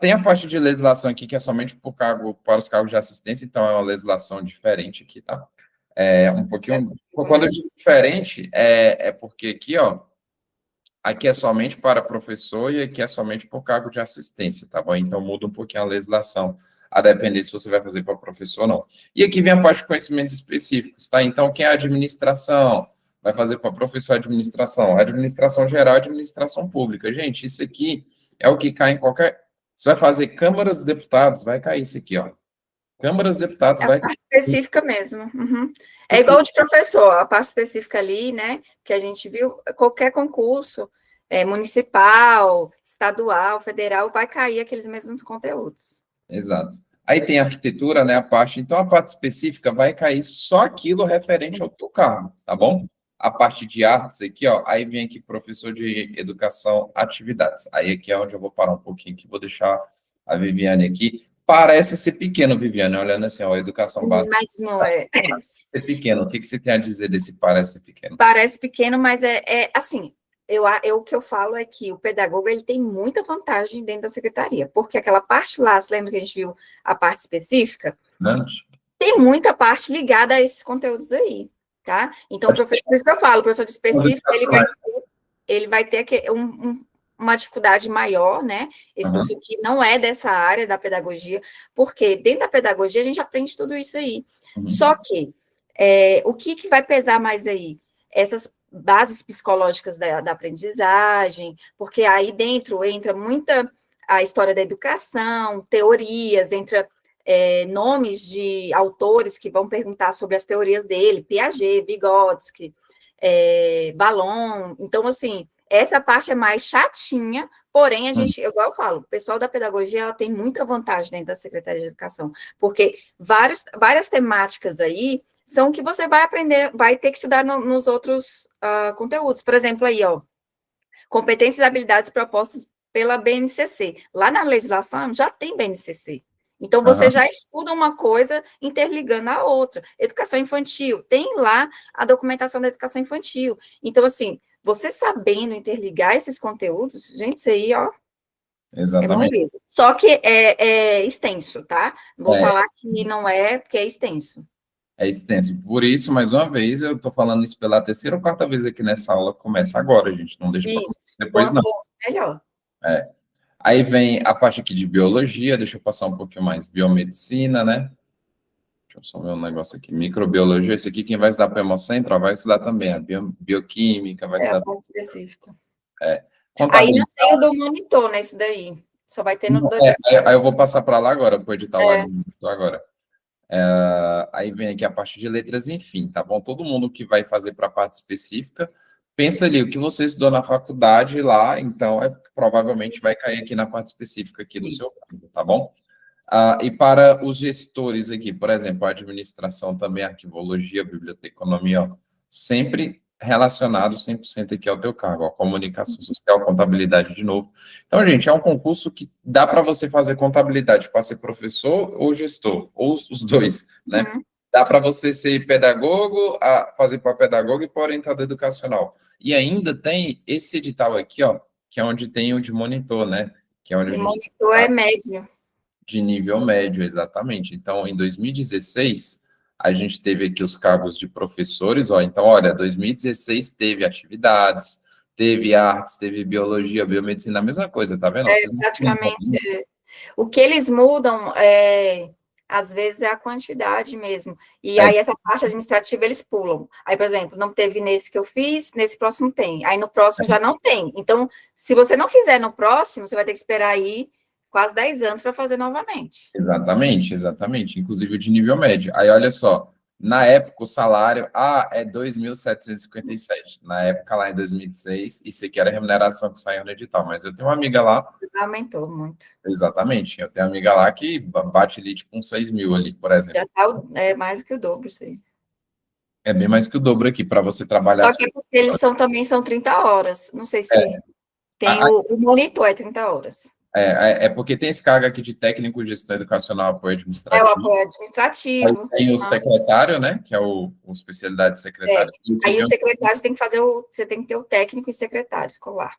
Speaker 1: Tem a parte de legislação aqui, que é somente para os cargos de assistência, então é uma legislação diferente aqui, tá? Um pouquinho... Quando eu digo diferente, é porque aqui, ó, aqui é somente para professor e aqui é somente por cargo de assistência, tá bom? Então muda um pouquinho a legislação, a depender se você vai fazer para professor ou não. E aqui vem a parte de conhecimentos específicos, tá? Então, quem é administração, vai fazer para professor administração geral, administração pública. Gente, isso aqui é o que cai em qualquer... Você vai fazer Câmara dos Deputados, vai cair isso aqui, ó. Câmara dos Deputados vai...
Speaker 2: A parte específica mesmo. Uhum. É igual de professor, a parte específica ali, né, que a gente viu, qualquer concurso, municipal, estadual, federal, vai cair aqueles mesmos conteúdos.
Speaker 1: Exato. Aí tem a arquitetura, né, então a parte específica vai cair só aquilo referente ao teu cargo, tá bom? A parte de artes aqui, ó, aí vem aqui professor de educação, atividades. Aí aqui é onde eu vou parar um pouquinho, que vou deixar a Viviane aqui. Parece ser pequeno, Viviane, olhando assim, ó, educação básica.
Speaker 2: Mas não é.
Speaker 1: Parece ser pequeno. O que você tem a dizer desse parece pequeno?
Speaker 2: Parece pequeno, mas assim, o que eu falo é que o pedagogo, ele tem muita vantagem dentro da secretaria, porque aquela parte lá, você lembra que a gente viu a parte específica? Tem muita parte ligada a esses conteúdos aí, tá? Então, o professor, por isso que eu falo, o professor de específico, ele vai ter uma dificuldade maior, né? Esse professor que não é dessa área da pedagogia, porque dentro da pedagogia a gente aprende tudo isso aí. Só que, o que vai pesar mais aí? Essas bases psicológicas da aprendizagem, porque aí dentro entra muita a história da educação, teorias, entra nomes de autores que vão perguntar sobre as teorias dele, Piaget, Vygotsky, Ballon. Então, assim, essa parte é mais chatinha, porém, a gente, igual eu falo, o pessoal da pedagogia, ela tem muita vantagem dentro da Secretaria de Educação, porque várias temáticas aí são que você vai aprender, vai ter que estudar nos outros conteúdos. Por exemplo, aí, ó, competências e habilidades propostas pela BNCC. Lá na legislação já tem BNCC. Então, você já estuda uma coisa interligando a outra. Educação infantil, tem lá a documentação da educação infantil. Então, assim, você sabendo interligar esses conteúdos, gente, isso aí, ó, É
Speaker 1: Exatamente.
Speaker 2: moleza. Só que é extenso, tá? Não vou falar que não é, porque é extenso.
Speaker 1: É extenso. Por isso, mais uma vez, eu estou falando isso pela terceira ou quarta vez aqui nessa aula. Começa agora, gente. Não deixa para
Speaker 2: Isso.
Speaker 1: depois,
Speaker 2: Quanto
Speaker 1: não.
Speaker 2: antes, melhor.
Speaker 1: Aí vem a parte aqui de biologia. Deixa eu passar um pouquinho mais. Biomedicina, né? Deixa eu só ver um negócio aqui. Microbiologia. Esse aqui, quem vai estudar para a Hemocentro, vai estudar também. A bioquímica, vai
Speaker 2: É a
Speaker 1: estudar.
Speaker 2: parte específica. Aí não
Speaker 1: Contabilidade.
Speaker 2: tem o do monitor nesse daí. Só vai ter no 2.
Speaker 1: Aí eu vou passar para lá agora, para o edital lá
Speaker 2: É.
Speaker 1: do monitor agora. Aí vem aqui a parte de letras, enfim, tá bom? Todo mundo que vai fazer para a parte específica, pensa ali, o que você estudou na faculdade lá, então provavelmente vai cair aqui na parte específica aqui do seu
Speaker 2: Isso.
Speaker 1: campo, tá bom? E para os gestores aqui, por exemplo, a administração também, arquivologia, biblioteconomia, ó, sempre relacionado 100% aqui ao teu cargo, ó, comunicação social, contabilidade de novo. Então, gente, é um concurso que dá para você fazer contabilidade para ser professor ou gestor, ou os dois, né?
Speaker 2: Uhum.
Speaker 1: Dá para você ser pedagogo, fazer para pedagogo e para orientador educacional. E ainda tem esse edital aqui, ó, que é onde tem o de monitor, né? Que é onde
Speaker 2: E
Speaker 1: a gente
Speaker 2: monitor é médio.
Speaker 1: de nível médio, exatamente. Então, em 2016, a gente teve aqui os cargos de professores, ó, então, olha, 2016 teve atividades, teve artes, teve biologia, biomedicina, a mesma coisa, tá vendo? Vocês não
Speaker 2: Praticamente. O que eles mudam, às vezes, é a quantidade mesmo. E aí, essa parte administrativa, eles pulam. Aí, por exemplo, não teve nesse que eu fiz, nesse próximo tem. Aí, no próximo já não tem. Então, se você não fizer no próximo, você vai ter que esperar aí quase 10 anos para fazer novamente.
Speaker 1: Exatamente, exatamente. Inclusive o de nível médio. Aí, olha só, na época o salário, é 2.757. Na época, lá em 2006, isso aqui era a remuneração que saiu no edital. Mas eu tenho uma amiga lá.
Speaker 2: Aumentou muito.
Speaker 1: Exatamente. Eu tenho uma amiga lá que bate ali, tipo, uns 6 mil ali, por exemplo.
Speaker 2: Já está mais que o dobro, isso aí.
Speaker 1: É bem mais que o dobro aqui, para você trabalhar.
Speaker 2: Só que porque eles também são 30 horas. Não sei se tem o monitor, é 30 horas.
Speaker 1: É porque tem esse cargo aqui de técnico de gestão educacional, apoio administrativo.
Speaker 2: É o apoio administrativo.
Speaker 1: Aí tem o secretário, né? Que é o especialidade secretário.
Speaker 2: Aí o secretário tem que fazer você tem que ter o técnico e secretário escolar.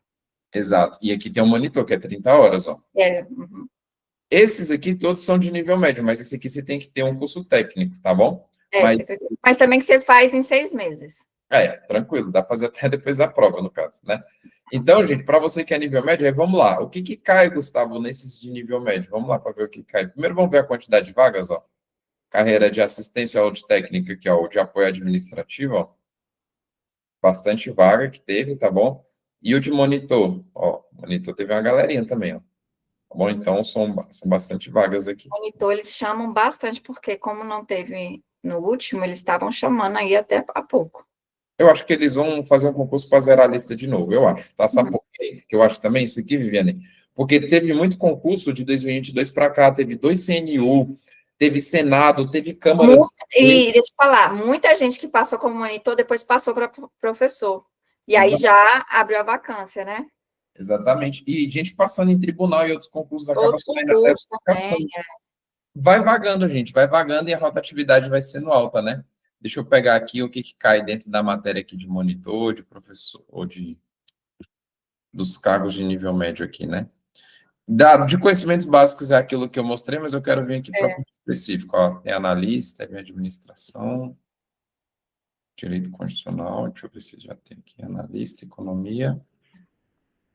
Speaker 1: Exato. E aqui tem o monitor, que é 30 horas, ó.
Speaker 2: Uhum.
Speaker 1: Esses aqui todos são de nível médio, mas esse aqui você tem que ter um curso técnico, tá bom?
Speaker 2: Mas também que você faz em 6 meses.
Speaker 1: Tranquilo, dá para fazer até depois da prova, no caso, né? Então, gente, para você que é nível médio, aí vamos lá. O que cai, Gustavo, nesses de nível médio? Vamos lá para ver o que cai. Primeiro vamos ver a quantidade de vagas, ó. Carreira de assistência ou de técnica, que é o de apoio administrativo, ó. Bastante vaga que teve, tá bom? E o de monitor, ó. Monitor teve uma galerinha também, ó. Tá bom? Então, são bastante vagas aqui.
Speaker 2: Monitor, eles chamam bastante, porque como não teve no último, eles estavam chamando aí até há pouco.
Speaker 1: Eu acho que eles vão fazer um concurso para zerar a lista de novo, eu acho. Tá? Sabe por quê? Que eu acho também isso aqui, Viviane, porque teve muito concurso de 2022 para cá, teve 2 CNU, teve Senado, teve Câmara...
Speaker 2: E deixa eu falar, muita gente que passou como monitor, depois passou para professor. E aí já abriu a vacância, né?
Speaker 1: Exatamente. E gente passando em tribunal e outros concursos acaba
Speaker 2: Outros
Speaker 1: saindo
Speaker 2: concursos
Speaker 1: até
Speaker 2: também,
Speaker 1: Vai vagando, gente, vai vagando e a rotatividade vai sendo alta, né? Deixa eu pegar aqui o que cai dentro da matéria aqui de monitor, de professor, ou dos cargos de nível médio aqui, né? De conhecimentos básicos é aquilo que eu mostrei, mas eu quero vir aqui para o específico. Ó, tem analista, tem administração, direito constitucional, deixa eu ver se já tem aqui analista, economia.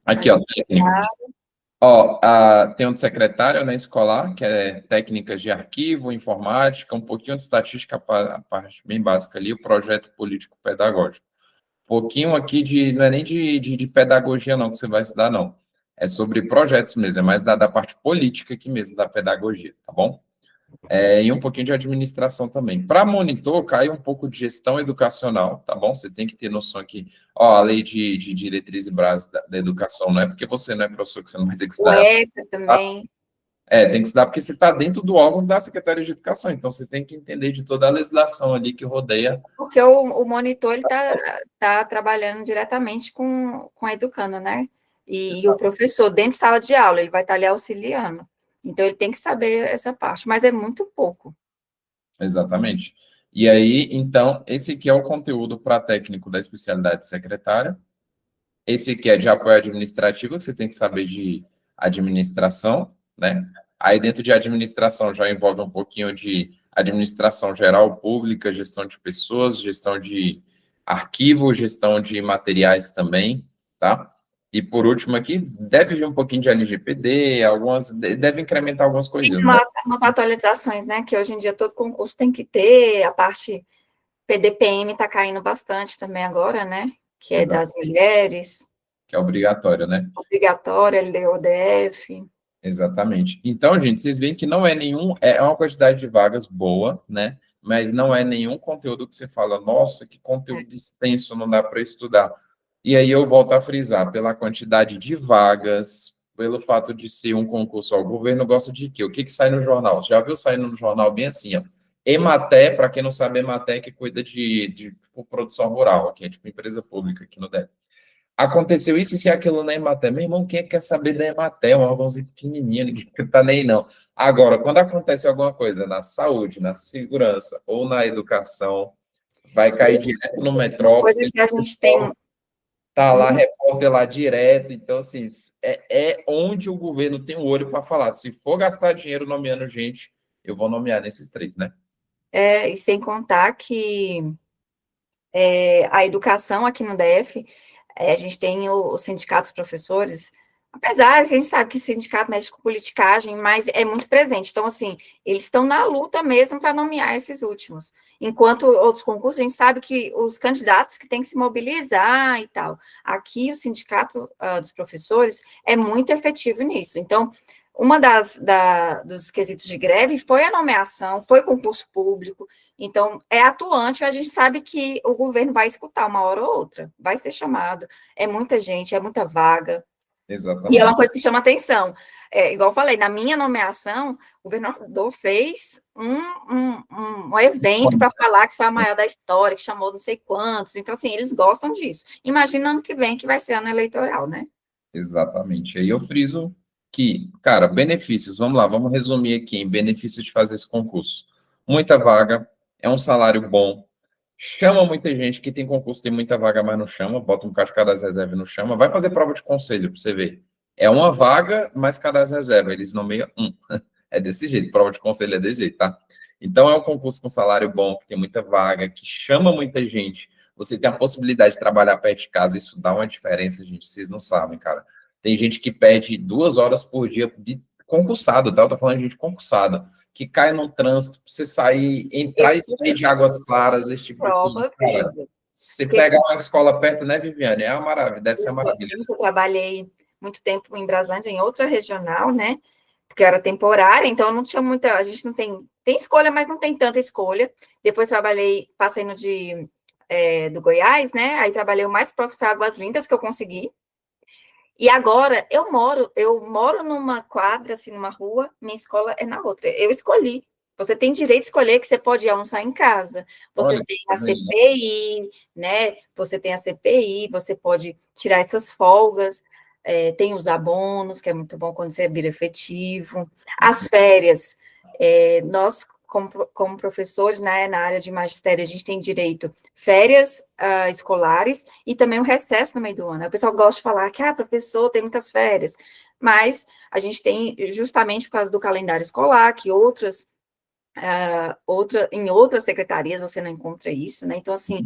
Speaker 1: Aqui, ó, técnico. Ó, tem um de secretário, né, escolar, que é técnicas de arquivo, informática, um pouquinho de estatística, a parte bem básica ali, o projeto político-pedagógico. Um pouquinho aqui não é nem de pedagogia não que você vai estudar, não. É sobre projetos mesmo, é mais da parte política aqui mesmo, da pedagogia, tá bom? E um pouquinho de administração também. Para monitor, cai um pouco de gestão educacional, tá bom? Você tem que ter noção aqui, ó, a lei de diretriz e base da educação, não é porque você não é professor que você não vai ter que estudar.
Speaker 2: O ECA também.
Speaker 1: Tem que estudar porque você está dentro do órgão da Secretaria de Educação, então você tem que entender de toda a legislação ali que rodeia.
Speaker 2: Porque o monitor, ele tá trabalhando diretamente com a educanda, né? E o professor, dentro de sala de aula, ele vai estar ali auxiliando. Então, ele tem que saber essa parte, mas é muito pouco.
Speaker 1: Exatamente. E aí, então, esse aqui é o conteúdo para técnico da especialidade secretária. Esse aqui é de apoio administrativo, que você tem que saber de administração, né? Aí dentro de administração já envolve um pouquinho de administração geral pública, gestão de pessoas, gestão de arquivo, gestão de materiais também, tá? E por último aqui, deve vir um pouquinho de LGPD, deve incrementar algumas
Speaker 2: Tem
Speaker 1: coisinhas, né?
Speaker 2: umas atualizações, né, que hoje em dia todo concurso tem que ter, a parte PDPM está caindo bastante também agora, né, que é das mulheres.
Speaker 1: Que é obrigatório, né?
Speaker 2: Obrigatório, LDODF.
Speaker 1: Exatamente. Então, gente, vocês veem que não é é uma quantidade de vagas boa, né? Mas não é nenhum conteúdo que você fala, nossa, que conteúdo extenso, não dá para estudar. E aí eu volto a frisar, pela quantidade de vagas, pelo fato de ser um concurso, ó, o governo gosta de quê? O que sai no jornal? Já viu saindo no jornal bem assim, ó. Ematé, para quem não sabe, Ematé é que cuida de tipo, produção rural, que é tipo empresa pública aqui no DF. Aconteceu isso e aquilo na Ematé. Meu irmão, quem é que quer saber da Ematé? É um órgãozinho pequenininho, ninguém tá nem não. Agora, quando acontece alguma coisa na saúde, na segurança ou na educação, vai cair direto no Metrópole.
Speaker 2: Coisa que a gente tem...
Speaker 1: Tá lá, repórter lá direto. Então, assim, é onde o governo tem o olho para falar. Se for gastar dinheiro nomeando gente, eu vou nomear nesses 3, né?
Speaker 2: E sem contar que a educação aqui no DF, a gente tem os sindicatos professores, apesar que a gente sabe que sindicato mexe com politicagem, mas é muito presente. Então, assim, eles estão na luta mesmo para nomear esses últimos. Enquanto outros concursos, a gente sabe que os candidatos que têm que se mobilizar e tal. Aqui, o sindicato dos professores é muito efetivo nisso. Então, uma dos quesitos de greve foi a nomeação, foi concurso público, então é atuante, a gente sabe que o governo vai escutar uma hora ou outra, vai ser chamado, é muita gente, é muita vaga.
Speaker 1: Exatamente.
Speaker 2: E é uma coisa que chama atenção. Igual eu falei, na minha nomeação, o governador fez um evento para falar que foi a maior da história, que chamou não sei quantos, então assim, eles gostam disso. Imagina ano que vem, que vai ser ano eleitoral, né?
Speaker 1: Exatamente. Aí eu friso que, cara, benefícios, vamos lá, vamos resumir aqui em benefícios de fazer esse concurso. Muita vaga, é um salário bom, chama muita gente, que tem concurso, tem muita vaga, mas não chama, bota um cadastro reserva e não chama, vai fazer prova de conselho para você ver. É uma vaga, mas cadastro reserva, eles nomeiam um. É desse jeito, prova de conselho é desse jeito, tá? Então é um concurso com salário bom, que tem muita vaga, que chama muita gente. Você tem a possibilidade de trabalhar perto de casa, isso dá uma diferença, gente, vocês não sabem, cara. Tem gente que perde 2 horas por dia de concursado, tá? Eu tô falando de gente concursada, que cai no trânsito, você sair, entrar e sair de Águas Claras, esse tipo
Speaker 2: prova,
Speaker 1: de coisa. Você pega uma escola perto, né, Viviane? É uma maravilha, deve ser uma maravilha.
Speaker 2: Eu trabalhei muito tempo em Braslândia, em outra regional, né? Porque era temporária, então não tinha muita, a gente não tem escolha, mas não tem tanta escolha. Depois passei no do Goiás, né? Aí trabalhei o mais próximo foi Águas Lindas que eu consegui. E agora eu moro numa quadra, assim, numa rua, minha escola é na outra. Eu escolhi. Você tem direito de escolher que você pode almoçar em casa. Você tem a CPI, né? Você tem a CPI, você pode tirar essas folgas. Tem os abonos, que é muito bom quando você vira efetivo. As férias. Nós, como professores, né, na área de magistério, a gente tem direito férias escolares e também o recesso no meio do ano. O pessoal gosta de falar que, professor, tem muitas férias, mas a gente tem, justamente por causa do calendário escolar, que em outras secretarias você não encontra isso, né? Então, assim,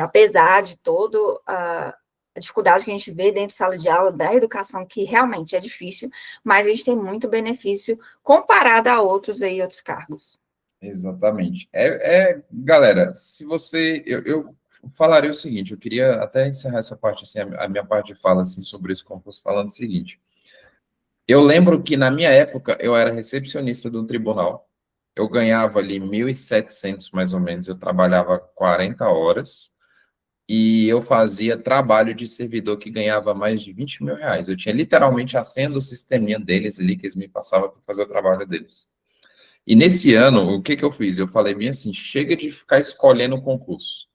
Speaker 2: apesar de todo a dificuldade que a gente vê dentro de sala de aula da educação, que realmente é difícil, mas a gente tem muito benefício comparado a outros cargos.
Speaker 1: Exatamente. Galera, se você... Eu falaria o seguinte, eu queria até encerrar essa parte, assim, a minha parte de fala, assim, sobre esse concurso, falando o seguinte. Eu lembro que, na minha época, eu era recepcionista do tribunal, eu ganhava ali 1.700, mais ou menos, eu trabalhava 40 horas, e eu fazia trabalho de servidor que ganhava mais de 20 mil reais. Eu tinha literalmente a senha do sisteminha deles ali, que eles me passavam para fazer o trabalho deles. E nesse ano, o que eu fiz? Eu falei bem assim, chega de ficar escolhendo o concurso.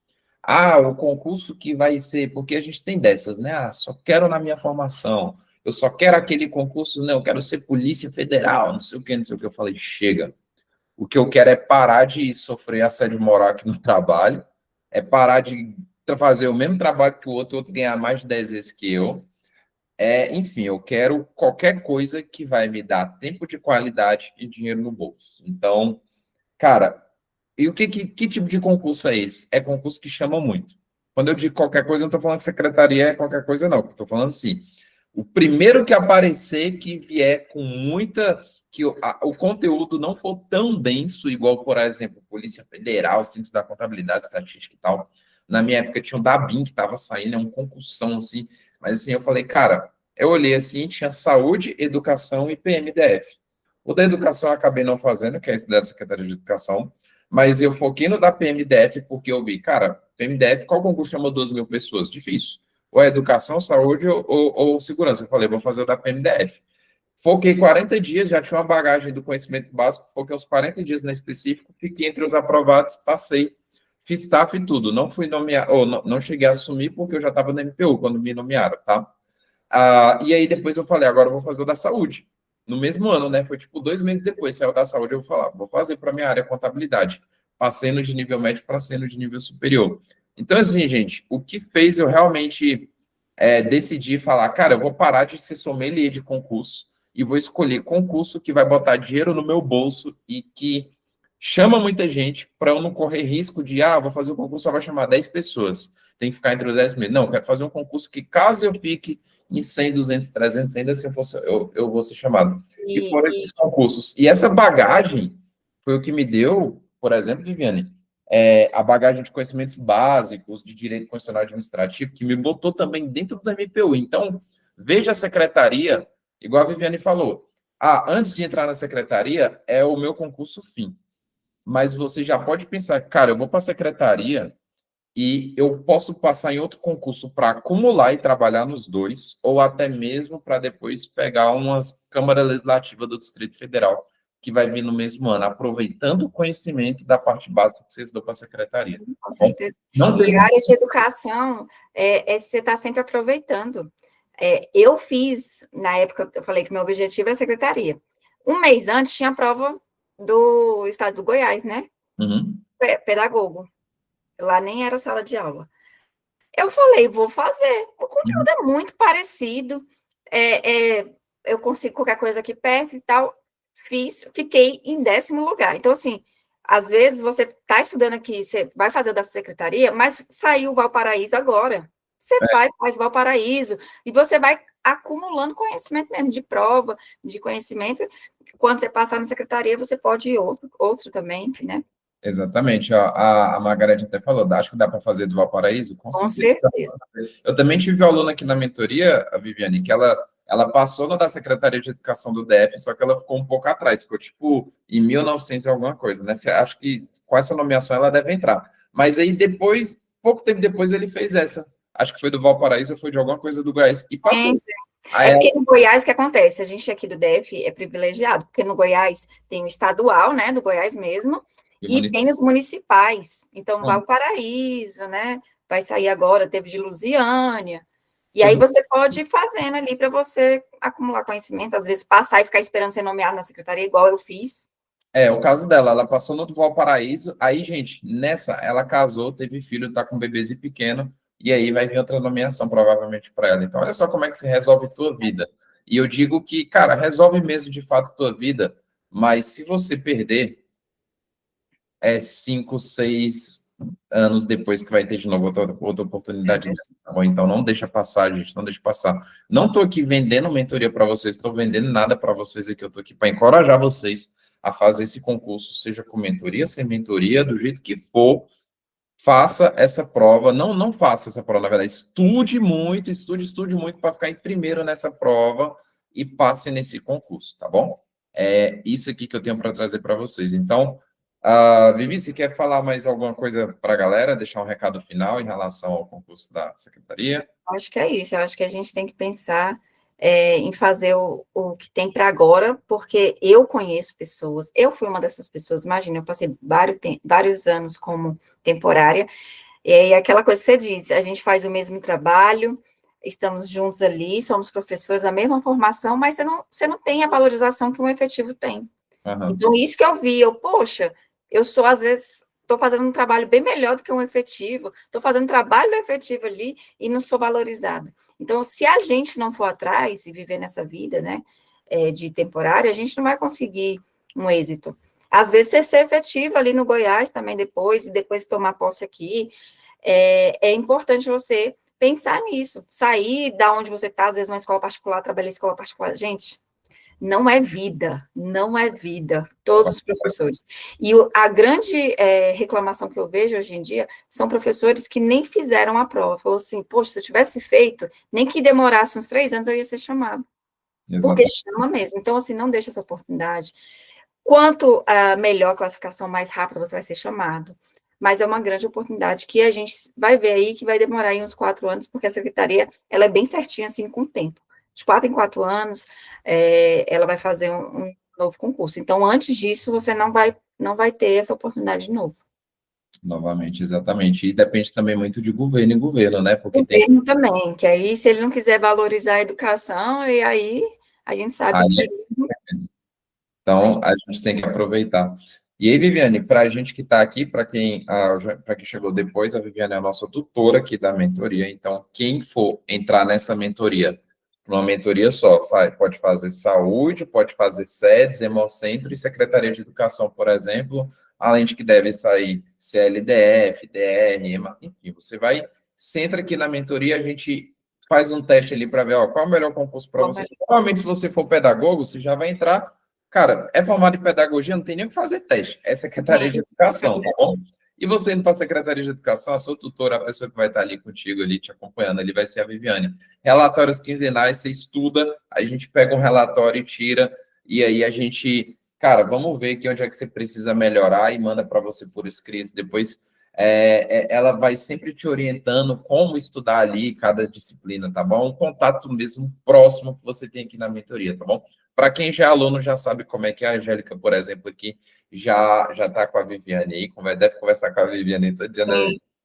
Speaker 1: O concurso que vai ser, porque a gente tem dessas, né? Só quero na minha formação, eu só quero aquele concurso, né? Eu quero ser Polícia Federal, não sei o que, não sei o que. Eu falei, chega. O que eu quero é parar de sofrer assédio moral aqui no trabalho, é parar de fazer o mesmo trabalho que o outro ganhar mais de 10 vezes que eu, enfim, eu quero qualquer coisa que vai me dar tempo de qualidade e dinheiro no bolso. Então, cara, e que tipo de concurso é esse? É concurso que chama muito. Quando eu digo qualquer coisa, eu não estou falando que secretaria é qualquer coisa, não. Estou falando assim, o primeiro que aparecer, que vier com muita... que o conteúdo não for tão denso, igual, por exemplo, Polícia Federal, Ciência da Contabilidade, Estatística e tal. Na minha época tinha o DABIN que estava saindo, é um concursão, assim. Mas, assim, eu falei, cara, eu olhei assim, tinha Saúde, Educação e PMDF. O da Educação eu acabei não fazendo, que é esse da Secretaria de Educação, mas eu foquei no da PMDF porque eu vi, cara, PMDF, qual concurso chama 2.000 pessoas? Difícil. Ou é educação, saúde ou segurança. Eu falei, vou fazer o da PMDF. Foquei 40 dias, já tinha uma bagagem do conhecimento básico, foquei os 40 dias na específico, fiquei entre os aprovados, passei, fiz staff e tudo. Não fui nomeado, ou não cheguei a assumir porque eu já estava no MPU quando me nomearam, tá? E aí depois eu falei, agora eu vou fazer o da saúde. No mesmo ano, né? Foi tipo 2 meses depois, saiu da saúde, eu vou falar, vou fazer para minha área contabilidade. Passei no de nível médio para ser no de nível superior. Então, assim, gente, o que fez eu realmente decidir falar, cara, eu vou parar de ser sommelier de concurso e vou escolher concurso que vai botar dinheiro no meu bolso e que chama muita gente para eu não correr risco de, vou fazer o concurso, só vai chamar 10 pessoas. Tem que ficar entre os 10 mil. Não, eu quero fazer um concurso que, caso eu fique em 100, 200, 300, ainda assim eu vou ser chamado. E foram esses concursos. E essa bagagem foi o que me deu, por exemplo, Viviane, a bagagem de conhecimentos básicos de direito constitucional administrativo, que me botou também dentro do MPU. Então, veja a secretaria, igual a Viviane falou, antes de entrar na secretaria, é o meu concurso fim. Mas você já pode pensar, cara, eu vou para a secretaria e eu posso passar em outro concurso para acumular e trabalhar nos dois, ou até mesmo para depois pegar uma Câmara Legislativa do Distrito Federal, que vai vir no mesmo ano, aproveitando o conhecimento da parte básica que vocês dão para a secretaria.
Speaker 2: Com certeza.
Speaker 1: Não
Speaker 2: e
Speaker 1: tem
Speaker 2: a área de educação, você está sempre aproveitando. Eu fiz, na época, eu falei que meu objetivo era a secretaria. Um mês antes tinha a prova do estado do Goiás, né?
Speaker 1: Uhum.
Speaker 2: Pedagogo. Lá nem era sala de aula. Eu falei, vou fazer. O conteúdo é muito parecido. Eu consigo qualquer coisa aqui perto e tal. Fiz, fiquei em 10º lugar. Então, assim, às vezes você está estudando aqui, você vai fazer o da secretaria, mas saiu o Valparaíso agora. Você vai, faz Valparaíso, e você vai acumulando conhecimento mesmo, de prova, de conhecimento. Quando você passar na secretaria, você pode ir outro também, né?
Speaker 1: Exatamente. A Margarete até falou, acho que dá para fazer do Valparaíso? Com certeza. Eu também tive um aluno aqui na mentoria, a Viviane, que ela passou no da Secretaria de Educação do DF, só que ela ficou um pouco atrás, ficou tipo em 1900 alguma coisa, né? Acho que com essa nomeação ela deve entrar. Mas aí depois, pouco tempo depois, ele fez essa. Acho que foi do Valparaíso ou foi de alguma coisa do Goiás. E passou.
Speaker 2: Porque no Goiás, o que acontece? A gente aqui do DF é privilegiado, porque no Goiás tem o estadual, né, do Goiás mesmo, e tem os municipais. Então, Valparaíso, né, vai sair agora, teve de Lusiânia. E aí você pode ir fazendo ali para você acumular conhecimento, às vezes passar e ficar esperando ser nomeado na secretaria, igual eu fiz.
Speaker 1: O caso dela, ela passou no do Valparaíso, aí, gente, nessa, ela casou, teve filho, tá com um bebezinho pequeno, e aí vai vir outra nomeação, provavelmente, para ela. Então, olha só como é que se resolve tua vida. E eu digo que, cara, resolve mesmo, de fato, tua vida, mas se você perder, 5, 6 anos depois que vai ter de novo outra oportunidade. Tá bom? Então, não deixa passar, gente, não deixa passar. Não estou aqui vendendo mentoria para vocês, estou vendendo nada para vocês aqui, eu estou aqui para encorajar vocês a fazer esse concurso, seja com mentoria, sem mentoria, do jeito que for, faça essa prova, não faça essa prova, na verdade, estude muito para ficar em primeiro nessa prova e passe nesse concurso, tá bom? É isso aqui que eu tenho para trazer para vocês. Então, Vivi, você quer falar mais alguma coisa para a galera, deixar um recado final em relação ao concurso da secretaria?
Speaker 2: Acho que é isso, eu acho que a gente tem que pensar em fazer o que tem para agora, porque eu conheço pessoas, eu fui uma dessas pessoas, imagina, eu passei vários anos como temporária, e aí aquela coisa que você disse, a gente faz o mesmo trabalho, estamos juntos ali, somos professores da mesma formação, mas você não tem a valorização que um efetivo tem.
Speaker 1: Uhum.
Speaker 2: Então, isso que eu vi, poxa, eu sou, às vezes, estou fazendo um trabalho bem melhor do que um efetivo, estou fazendo trabalho efetivo ali e não sou valorizada. Então, se a gente não for atrás e viver nessa vida, né, de temporária, a gente não vai conseguir um êxito. Às vezes, você ser efetivo ali no Goiás também depois, e depois tomar posse aqui, é importante você pensar nisso, sair da onde você está, às vezes uma escola particular, trabalhar em escola particular. Gente, não é vida, não é vida, todos os professores. E a grande reclamação que eu vejo hoje em dia são professores que nem fizeram a prova. Falou assim, poxa, se eu tivesse feito, nem que demorasse uns 3 anos, eu ia ser chamado. Porque chama mesmo. Então, assim, não deixa essa oportunidade. Quanto a melhor classificação, mais rápida você vai ser chamado. Mas é uma grande oportunidade que a gente vai ver aí, que vai demorar aí uns 4 anos, porque a secretaria, ela é bem certinha, assim, com o tempo. De 4 em 4 anos, ela vai fazer um novo concurso. Então, antes disso, você não vai ter essa oportunidade de novo.
Speaker 1: Novamente, exatamente. E depende também muito de governo em governo, né? Porque
Speaker 2: governo também, que aí, se ele não quiser valorizar a educação, e aí a gente sabe que...
Speaker 1: Então, a gente tem que aproveitar. E aí, Viviane, para a gente que está aqui, para quem chegou depois, a Viviane é a nossa tutora aqui da mentoria. Então, quem for entrar nessa mentoria, uma mentoria só, pode fazer saúde, pode fazer SEDES, Hemocentro e Secretaria de Educação, por exemplo, além de que deve sair CLDF, DR, enfim, você entra aqui na mentoria, a gente faz um teste ali para ver qual é o melhor concurso para você. Normalmente, se você for pedagogo, você já vai entrar. Cara, é formado em pedagogia, não tem nem o que fazer teste. É Secretaria de Educação, tá bom? E você indo para a Secretaria de Educação, a sua tutora, a pessoa que vai estar ali contigo, ali te acompanhando, ali vai ser a Viviane. Relatórios quinzenais, você estuda, a gente pega um relatório e tira, e aí a gente, cara, vamos ver aqui onde é que você precisa melhorar e manda para você por escrito. Depois, ela vai sempre te orientando como estudar ali cada disciplina, tá bom? Um contato mesmo próximo que você tem aqui na mentoria, tá bom? Para quem já é aluno, já sabe como é que é a Angélica, por exemplo, aqui, já está com a Viviane aí, deve conversar com a Viviane todo dia, né,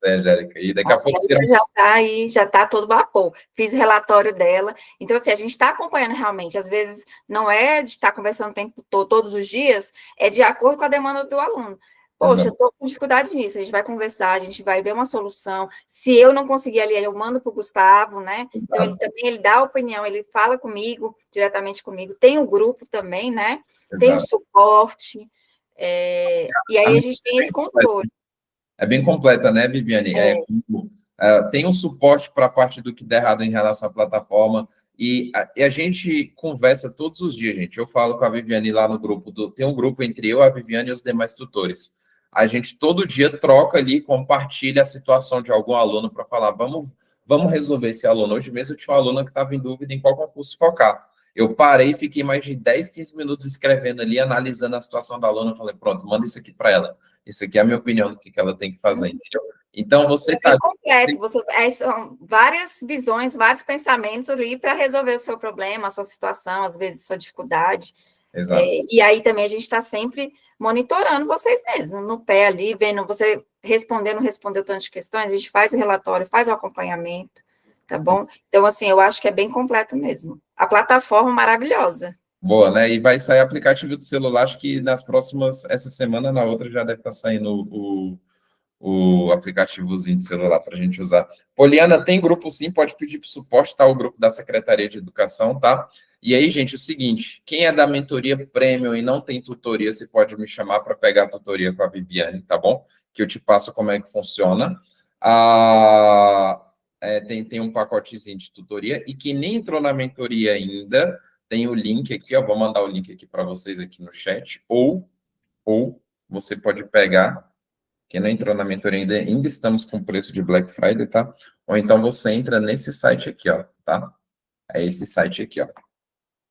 Speaker 1: Angélica? E daqui a pouco...
Speaker 2: já está aí, já está todo vapor. Fiz relatório dela. Então, assim, a gente está acompanhando realmente. Às vezes, não é de estar conversando o tempo todo, todos os dias, é de acordo com a demanda do aluno. Poxa, eu estou com dificuldade nisso. A gente vai conversar, a gente vai ver uma solução. Se eu não conseguir ali, eu mando para o Gustavo, né? Então, ele também dá a opinião, ele fala comigo, diretamente comigo. Tem o grupo também, né? Tem o suporte. E aí a gente tem esse controle.
Speaker 1: É bem completa, né, Viviane? Tem um suporte para a parte do que der errado em relação à plataforma. E a gente conversa todos os dias, gente. Eu falo com a Viviane lá no grupo. Tem um grupo entre eu, a Viviane e os demais tutores. A gente todo dia troca ali, compartilha a situação de algum aluno para falar, vamos resolver esse aluno. Hoje mesmo eu tinha um aluno que estava em dúvida em qual concurso focar. Eu parei e fiquei mais de 10, 15 minutos escrevendo ali, analisando a situação da aluna. Eu falei, pronto, manda isso aqui para ela. Isso aqui é a minha opinião do que ela tem que fazer, entendeu? Então, você está...
Speaker 2: completo, são várias visões, vários pensamentos ali para resolver o seu problema, a sua situação, às vezes, sua dificuldade.
Speaker 1: Exato.
Speaker 2: E aí também a gente está sempre monitorando vocês mesmos, no pé ali, vendo você respondeu, não respondeu tantas questões, a gente faz o relatório, faz o acompanhamento, tá bom? Então, assim, eu acho que é bem completo mesmo. A plataforma maravilhosa.
Speaker 1: Boa, né? E vai sair aplicativo do celular, acho que nas próximas, essa semana, na outra, já deve estar saindo o aplicativozinho de celular para a gente usar. Poliana, tem grupo sim, pode pedir para o suporte, tá? O grupo da Secretaria de Educação, tá? E aí, gente, é o seguinte, quem é da mentoria Premium e não tem tutoria, você pode me chamar para pegar a tutoria com a Viviane, tá bom? Que eu te passo como é que funciona. Tem um pacotezinho de tutoria, e quem nem entrou na mentoria ainda, tem o link aqui, ó, vou mandar o link aqui para vocês aqui no chat, ou você pode pegar. Quem não entrou na mentoria ainda estamos com preço de Black Friday, tá? Ou então você entra nesse site aqui, ó, tá? É esse site aqui, ó.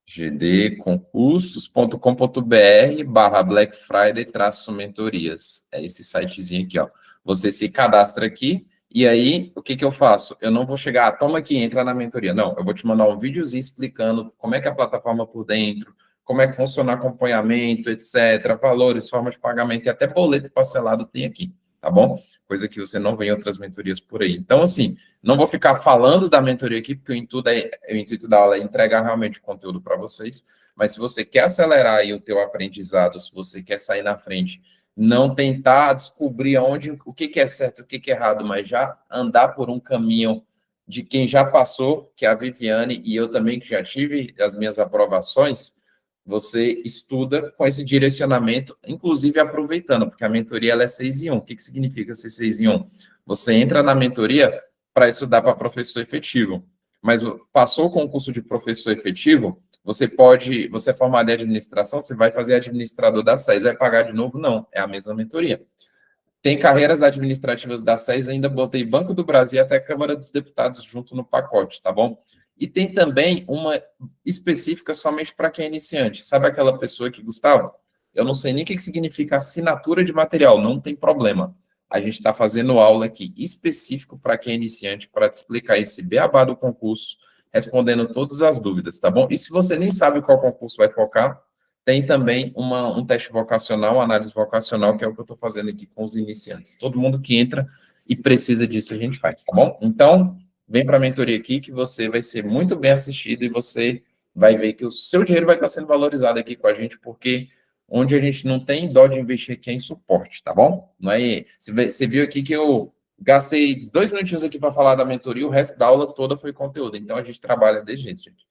Speaker 1: gdconcursos.com.br/Black Friday-mentorias. É esse sitezinho aqui, ó. Você se cadastra aqui, e aí, o que eu faço? Eu não vou chegar, toma aqui, entra na mentoria. Não, eu vou te mandar um videozinho explicando como é que é a plataforma por dentro, como é que funciona o acompanhamento, etc., valores, formas de pagamento, e até boleto parcelado tem aqui, tá bom? Coisa que você não vê em outras mentorias por aí. Então, assim, não vou ficar falando da mentoria aqui, porque o intuito da aula é entregar realmente o conteúdo para vocês, mas se você quer acelerar aí o teu aprendizado, se você quer sair na frente, não tentar descobrir o que é certo, o que é errado, mas já andar por um caminho de quem já passou, que é a Viviane e eu também, que já tive as minhas aprovações, você estuda com esse direcionamento, inclusive aproveitando, porque a mentoria ela é 6 em 1. O que significa ser 6 em 1? Você entra na mentoria para estudar para professor efetivo, mas passou o concurso de professor efetivo, você é formado em administração, você vai fazer administrador da SES, vai pagar de novo? Não, é a mesma mentoria. Tem carreiras administrativas da SES, ainda botei Banco do Brasil e até Câmara dos Deputados junto no pacote, tá bom? E tem também uma específica somente para quem é iniciante. Sabe aquela pessoa que, Gustavo, eu não sei nem o que significa assinatura de material, não tem problema. A gente está fazendo aula aqui específico para quem é iniciante, para te explicar esse beabá do concurso, respondendo todas as dúvidas, tá bom? E se você nem sabe qual concurso vai focar, tem também um teste vocacional, análise vocacional, que é o que eu estou fazendo aqui com os iniciantes. Todo mundo que entra e precisa disso, a gente faz, tá bom? Então, vem para a mentoria aqui, que você vai ser muito bem assistido e você vai ver que o seu dinheiro vai estar sendo valorizado aqui com a gente, porque onde a gente não tem dó de investir aqui é em suporte, tá bom? Não é? Você viu aqui que eu gastei 2 minutinhos aqui para falar da mentoria, o resto da aula toda foi conteúdo. Então, a gente trabalha desse jeito, gente.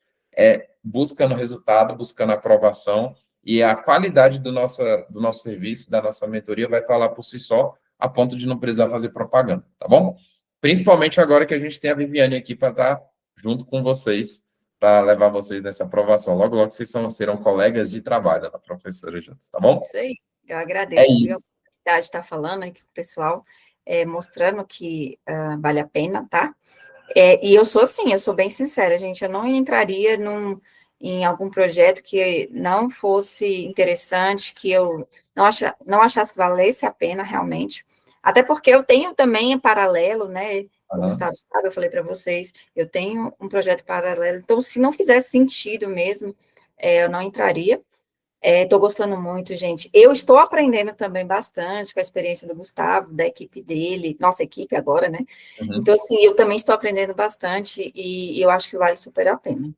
Speaker 1: Buscando resultado, buscando aprovação, e a qualidade do nosso serviço, da nossa mentoria, vai falar por si só, a ponto de não precisar fazer propaganda, tá bom? Principalmente agora que a gente tem a Viviane aqui para estar junto com vocês, para levar vocês nessa aprovação. Logo, logo vocês serão colegas de trabalho da professora juntos, tá bom?
Speaker 2: Isso aí, eu agradeço.
Speaker 1: É isso.
Speaker 2: A oportunidade de estar falando aqui com o pessoal, mostrando que vale a pena, tá? E eu sou assim, eu sou bem sincera, gente, eu não entraria em algum projeto que não fosse interessante, que eu não achasse que valesse a pena realmente, até porque eu tenho também em paralelo, né, o Gustavo sabe, eu falei para vocês, eu tenho um projeto paralelo, então se não fizesse sentido mesmo, eu não entraria. Estou gostando muito, gente. Eu estou aprendendo também bastante com a experiência do Gustavo, da equipe dele, nossa equipe agora, né? Então, assim, eu também estou aprendendo bastante e eu acho que vale super a pena.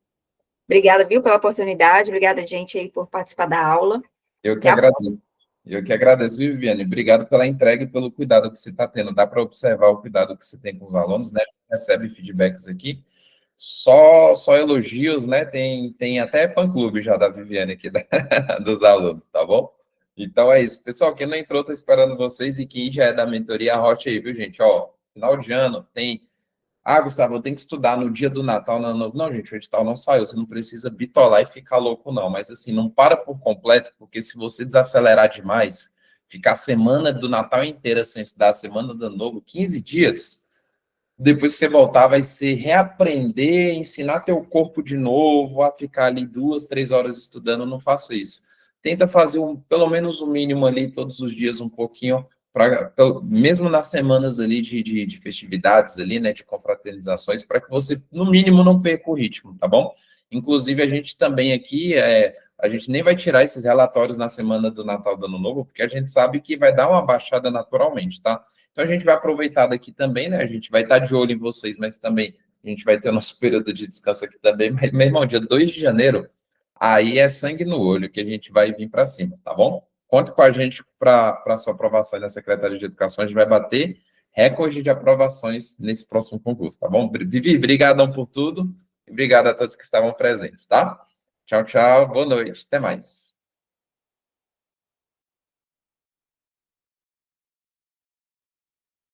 Speaker 2: Obrigada, viu, pela oportunidade. Obrigada, gente, aí, por participar da aula.
Speaker 1: Eu que agradeço. Eu que agradeço, Viviane. Obrigado pela entrega e pelo cuidado que você está tendo. Dá para observar o cuidado que você tem com os alunos, né? Recebe feedbacks aqui. Só elogios, né? Tem até fã-clube já da Viviane aqui, dos alunos, tá bom? Então é isso. Pessoal, quem não entrou, tá esperando vocês, e quem já é da mentoria, arrote aí, viu, gente? Ó, final de ano tem... Gustavo, eu tenho que estudar no dia do Natal, no Ano Novo. Não, gente, o edital não saiu, você não precisa bitolar e ficar louco, não. Mas, assim, não para por completo, porque se você desacelerar demais, ficar a semana do Natal inteira sem estudar, a semana do Ano Novo, 15 dias... Depois que você voltar, vai ser reaprender, ensinar teu corpo de novo, a ficar ali 2, 3 horas estudando. Não faça isso. Tenta fazer pelo menos o mínimo ali, todos os dias, um pouquinho, mesmo nas semanas ali de festividades ali, né, de confraternizações, para que você, no mínimo, não perca o ritmo, tá bom? Inclusive, a gente também aqui, a gente nem vai tirar esses relatórios na semana do Natal do Ano Novo, porque a gente sabe que vai dar uma baixada naturalmente, tá? Então, a gente vai aproveitar daqui também, né? A gente vai estar de olho em vocês, mas também a gente vai ter o nosso período de descanso aqui também. Mas, meu irmão, dia 2 de janeiro, aí é sangue no olho que a gente vai vir para cima, tá bom? Conte com a gente para a sua aprovação na Secretaria de Educação. A gente vai bater recorde de aprovações nesse próximo concurso, tá bom? Vivi, brigadão por tudo. E obrigado a todos que estavam presentes, tá? Tchau, tchau. Boa noite. Até mais.